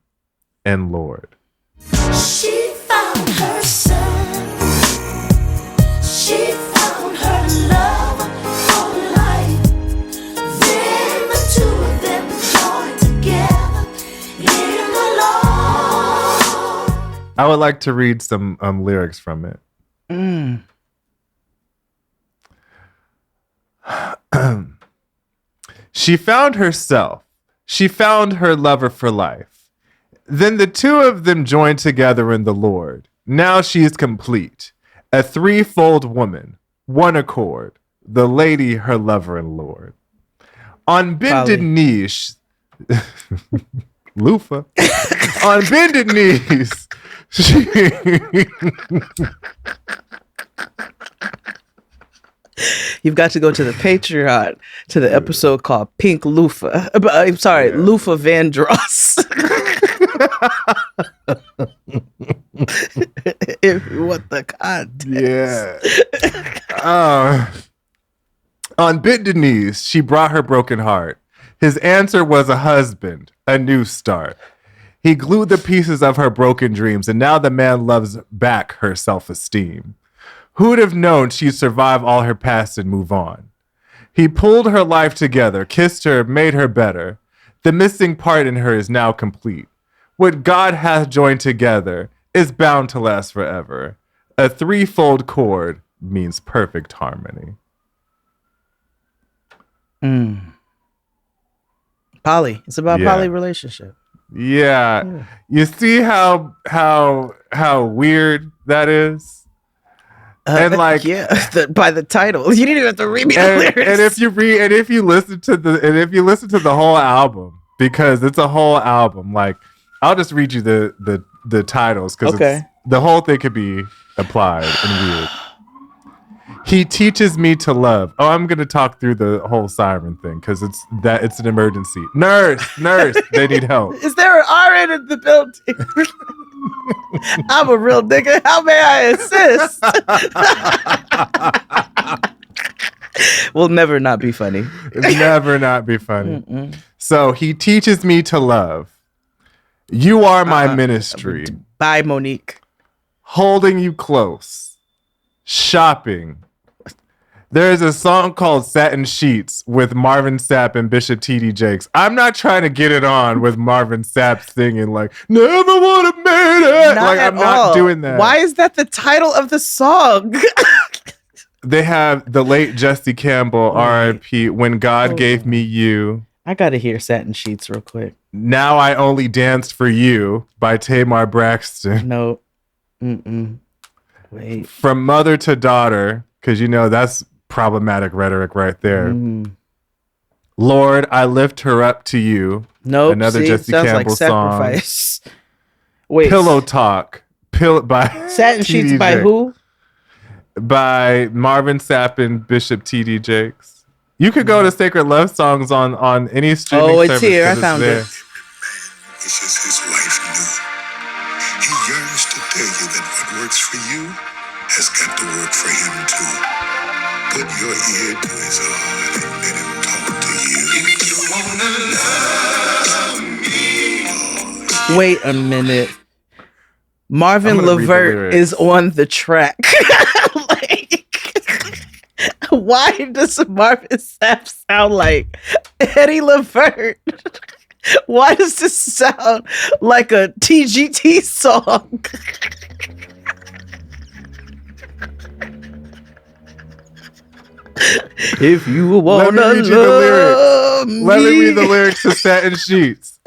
and Lord." She found her son. She found her love for life. Then the two of them joined together in the Lord. I would like to read some lyrics from it. She found herself. She found her lover for life. Then the two of them joined together in the Lord. Now she is complete. A threefold woman, one accord. The lady, her lover and Lord. On bended knees. Loofah. On bended knees. You've got to go to the Patreon to the episode called Pink Loofah. I'm sorry, Loofah Vandross. If you want the context. Yeah. On bended knees, she brought her broken heart. His answer was a husband, a new start. He glued the pieces of her broken dreams, and now the man loves back her self-esteem. Who'd have known she'd survive all her past and move on? He pulled her life together, kissed her, made her better. The missing part in her is now complete. What God hath joined together is bound to last forever. A threefold cord means perfect harmony. Poly. It's about poly relationship. Yeah. You see how weird that is? And like by the title. You didn't even have to read me the lyrics. And if you listen to the whole album, because it's a whole album, like I'll just read you the titles because the whole thing could be applied and weird. He teaches me to love. Oh, I'm gonna talk through the whole siren thing because it's an emergency. Nurse, they need help. Is there an RN in the building? I'm a real nigga. How may I assist? Will never not be funny. Never not be funny. So he teaches me to love. You are my ministry. Bye, Monique. Holding you close. Shopping. There is a song called Satin Sheets with Marvin Sapp and Bishop T.D. Jakes. I'm not trying to get it on with Marvin Sapp singing like, never would have made it. I'm not doing that. Why is that the title of the song? They have the late Jesse Campbell, R.I.P., When God Gave Me You. I got to hear Satin Sheets real quick. Now I Only Danced for You by Tamar Braxton. No. Wait. From mother to daughter, because that's problematic rhetoric right there. Lord, I lift her up to you. Nope. Another see, Jesse sounds Campbell like sacrifice. song. Wait. Pillow Talk. By Satin Sheets TD by Jakes. who? By Marvin Sapp and Bishop T.D. Jakes. You could go to Sacred Love Songs on any streaming service. Oh, it's here. I 'cause found there. it. Wishes his wife knew. He yearns to tell you that what works for you has got to work for him too. Put your ear to his heart and let him talk to you. If you wanna love me, Wait a minute. Marvin I'm gonna read the Levert lyrics. is on the track. Why does Marvin Sapp sound like Eddie Levert? Why does this sound like a TGT song? If you wanna Let me read you the love lyrics. Let me me. read the lyrics to Satin Sheets.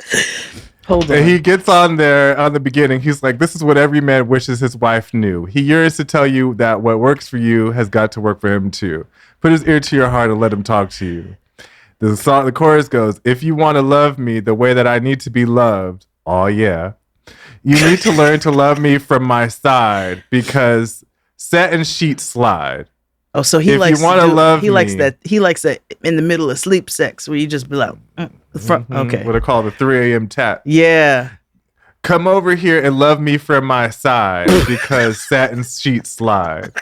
Hold on. And he gets on there on the beginning. He's like, this is what every man wishes his wife knew. He yearns to tell you that what works for you has got to work for him too. Put his ear to your heart and let him talk to you. The chorus goes, if you want to love me the way that I need to be loved, oh yeah, you need to learn to love me from my side because satin sheets slide. Oh, so he If likes you wanna love he likes me- that he likes that in the middle of sleep sex where you just be like, okay, What I call the 3 a.m. tap. yeah. Come over here and love me from my side because satin sheets slide.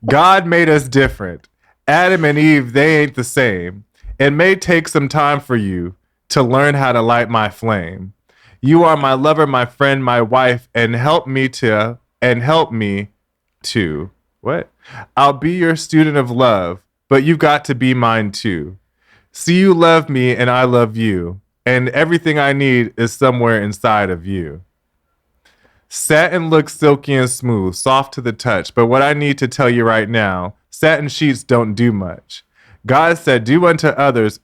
God made us different. Adam and Eve, they ain't the same. It may take some time for you to learn how to light my flame. You are my lover, my friend, my wife, and help me to what? I'll be your student of love, but you've got to be mine too. See, you love me and I love you, and everything I need is somewhere inside of you. Satin looks silky and smooth, soft to the touch, but what I need to tell you right now, satin sheets don't do much. God said, do unto others,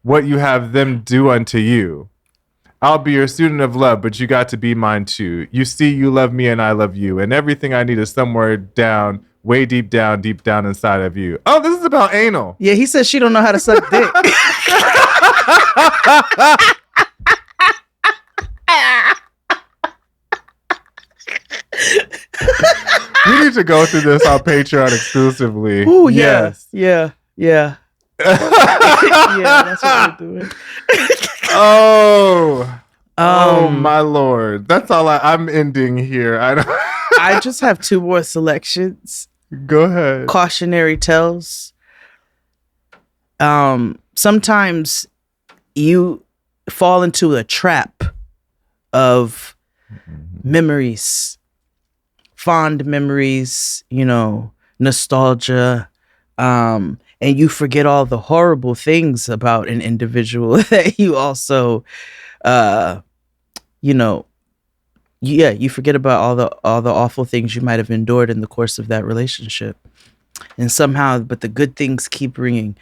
what you have them do unto you. I'll be your student of love, but you got to be mine too. You see, you love me and I love you, and everything I need is somewhere down, way deep down inside of you. Oh, this is about anal. Yeah, he says she don't know how to suck dick. We need to go through this on Patreon exclusively. Ooh, yeah. Yes. Yeah. Yeah. Yeah, that's what we're doing. Oh my lord. That's all I'm ending here. I just have two more selections. Go ahead. Cautionary tales. Sometimes you fall into a trap of memories, fond memories, nostalgia, and you forget all the horrible things about an individual that you also, you forget about all the awful things you might have endured in the course of that relationship. And somehow, but the good things keep ringing.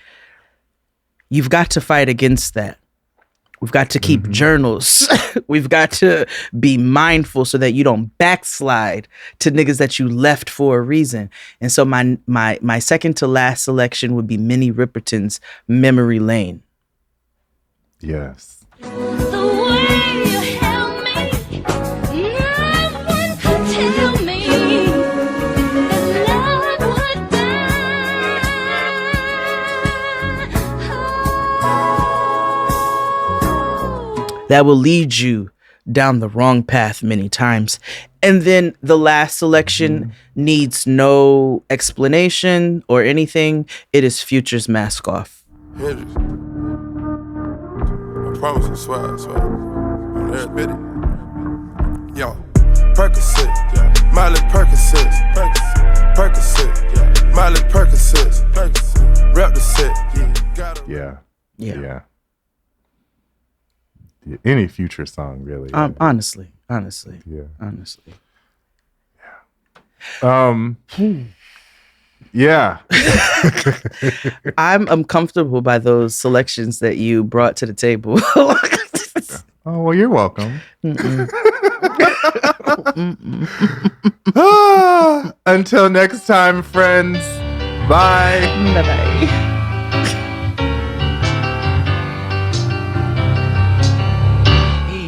You've got to fight against that. We've got to keep journals. We've got to be mindful so that you don't backslide to niggas that you left for a reason. And so my second to last selection would be Minnie Riperton's Memory Lane. Yes. That will lead you down the wrong path many times. And then the last selection needs no explanation or anything. It is Future's Mask Off. Hendrix. I promise you, swear. On every bit. Yo, Percocet, Miley Percocet, Miley Percocet, rep the set. Yeah. Yeah. Any Future song, really. Honestly. Yeah. Honestly. Yeah. I'm comfortable by those selections that you brought to the table. Oh, well, you're welcome. Until next time, friends. Bye. Bye-bye.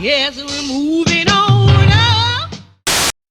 Yes,